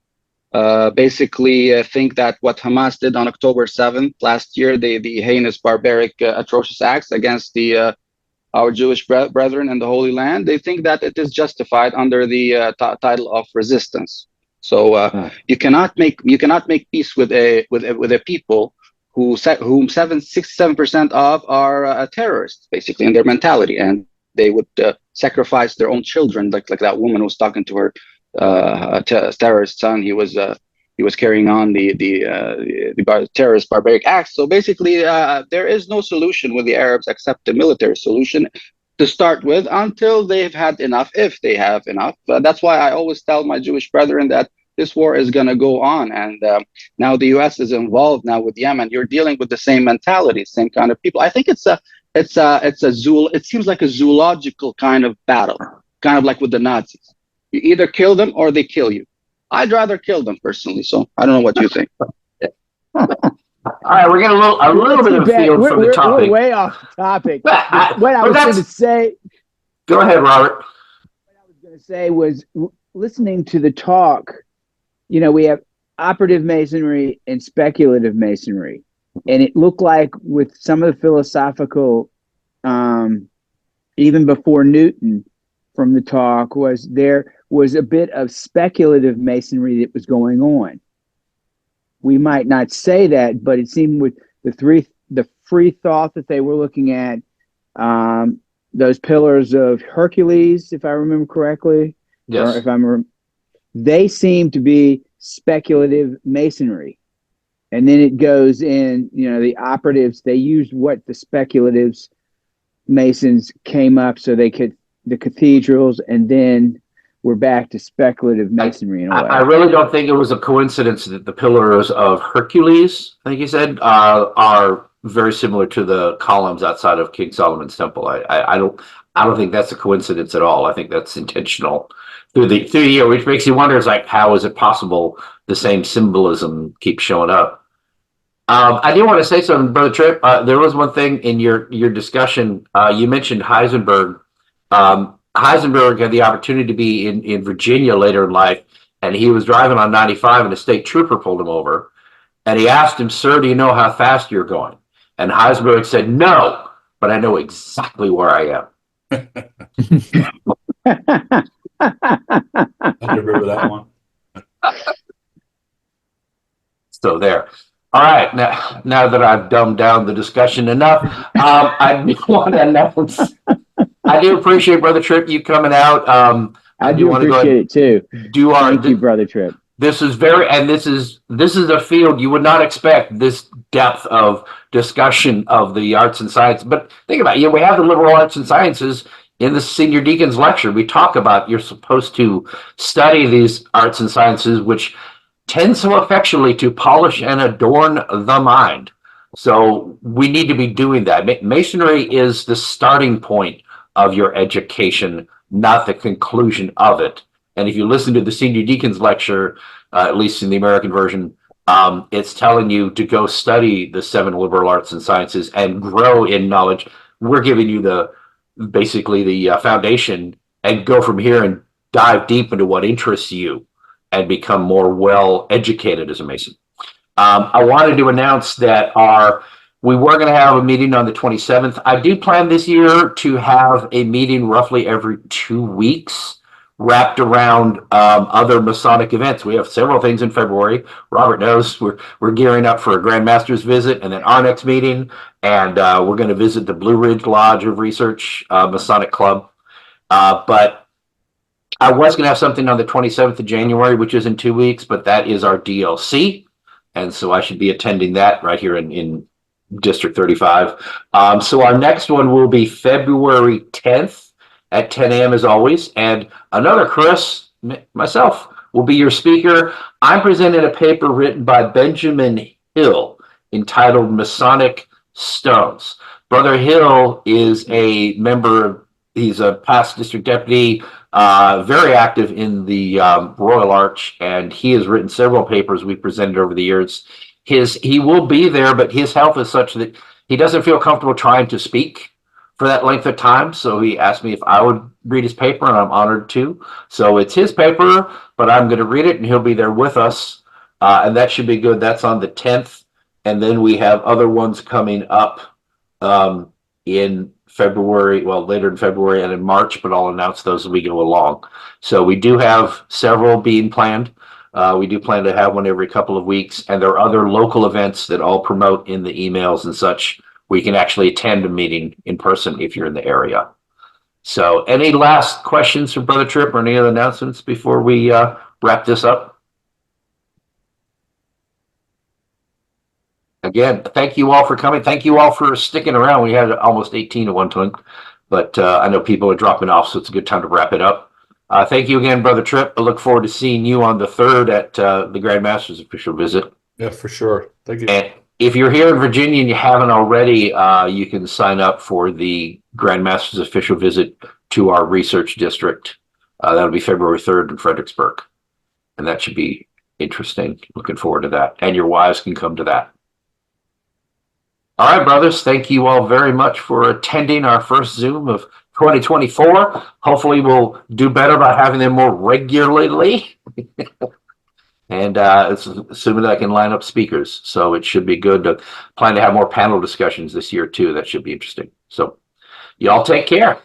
Speaker 6: basically think that what Hamas did on October 7th last year, the heinous, barbaric, atrocious acts against our Jewish brethren in the Holy Land, they think that it is justified under the title of resistance. So you cannot make peace with a people whom 67% of are terrorists, basically, in their mentality, and they would sacrifice their own children, like that woman who was talking to her terrorist son. He was carrying on the terrorist barbaric acts. So basically, there is no solution with the Arabs except the military solution to start with, until they've had enough, if they have enough. That's why I always tell my Jewish brethren that this war is going to go on, and now the U.S. is involved now with Yemen. You're dealing with the same mentality, same kind of people. I think it seems like a zoological kind of battle, kind of like with the Nazis. You either kill them or they kill you. I'd rather kill them personally. So I don't know what you think.
Speaker 1: All right, we're getting a little bit of a field from the topic.
Speaker 4: We're way off the topic. What I was going to say.
Speaker 1: Go ahead, Robert.
Speaker 4: What I was going to say was, listening to the talk, you know, we have operative masonry and speculative masonry, and it looked like with some of the philosophical, even before Newton, from the talk, there was a bit of speculative masonry that was going on. We might not say that, but it seemed with the free thought that they were looking at, those pillars of Hercules, if I remember correctly,
Speaker 1: yes,
Speaker 4: or if they seem to be speculative masonry. And then it goes in, you know, the operatives, they used what the speculatives masons came up so they could, the cathedrals, and then we're back to speculative masonry in a way.
Speaker 1: I really don't think it was a coincidence that the pillars of Hercules, I think you said, are very similar to the columns outside of King Solomon's temple. I don't think that's a coincidence at all. I think that's intentional through the year, which makes you wonder, is like, how is it possible the same symbolism keeps showing up? I do want to say something, Brother Tripp. There was one thing in your discussion. You mentioned Heisenberg. Heisenberg had the opportunity to be in Virginia later in life, and he was driving on 95, and a state trooper pulled him over, and he asked him, "Sir, do you know how fast you're going?" And Heisenberg said, "No, but I know exactly where I am."
Speaker 3: I remember that one.
Speaker 1: So there. All right. Now that I've dumbed down the discussion enough, I do want to announce. I do appreciate, Brother Tripp, you coming out.
Speaker 4: I do appreciate it too. Thank you, Brother Tripp.
Speaker 1: This is this is a field you would not expect this depth of discussion of the arts and sciences. But think about it, we have the liberal arts and sciences. in the senior deacons lecture, we talk about you're supposed to study these arts and sciences, which tend so effectually to polish and adorn the mind. So we need to be doing that. Masonry is the starting point of your education, not the conclusion of it. And if you listen to the senior deacons lecture, at least in the American version, it's telling you to go study the 7 liberal arts and sciences and grow in knowledge. We're giving you basically the foundation, and go from here and dive deep into what interests you and become more well educated as a Mason. I wanted to announce that we were going to have a meeting on the 27th. I do plan this year to have a meeting roughly every 2 weeks, wrapped around other Masonic events. We have several things in February. Robert knows we're gearing up for a Grand Master's visit, and then our next meeting, and we're going to visit the Blue Ridge Lodge of Research Masonic Club. But I was going to have something on the 27th of January, which is in 2 weeks, but that is our DLC. And so I should be attending that right here in District 35. So our next one will be February 10th at 10 a.m. as always. And another Chris, myself, will be your speaker. I'm presenting a paper written by Benjamin Hill entitled Masonic Stones. Brother Hill is a member, he's a past district deputy, very active in the Royal Arch, and he has written several papers we presented over the years. He will be there, but his health is such that he doesn't feel comfortable trying to speak for that length of time. So he asked me if I would read his paper, and I'm honored to. So it's his paper, but I'm going to read it, and he'll be there with us, and that should be good. That's on the 10th, and then we have other ones coming up in February, well, later in February and in March, but I'll announce those as we go along. So we do have several being planned. We do plan to have one every couple of weeks, and there are other local events that I'll promote in the emails and such. We can actually attend a meeting in person if you're in the area. So any last questions from Brother Tripp or any other announcements before we wrap this up? Again, thank you all for coming. Thank you all for sticking around. We had almost 18 at one time, but I know people are dropping off, so it's a good time to wrap it up. Thank you again, Brother Tripp. I look forward to seeing you on the 3rd at the Grand Master's official visit.
Speaker 3: Yeah, for sure. Thank you.
Speaker 1: And if you're here in Virginia and you haven't already, you can sign up for the Grand Master's official visit to our research district. That'll be February 3rd in Fredericksburg. And that should be interesting. Looking forward to that. And your wives can come to that. All right, brothers. Thank you all very much for attending our first Zoom of 2024. Hopefully we'll do better by having them more regularly. And it's assuming that I can line up speakers. So it should be good to plan to have more panel discussions this year too. That should be interesting. So y'all take care.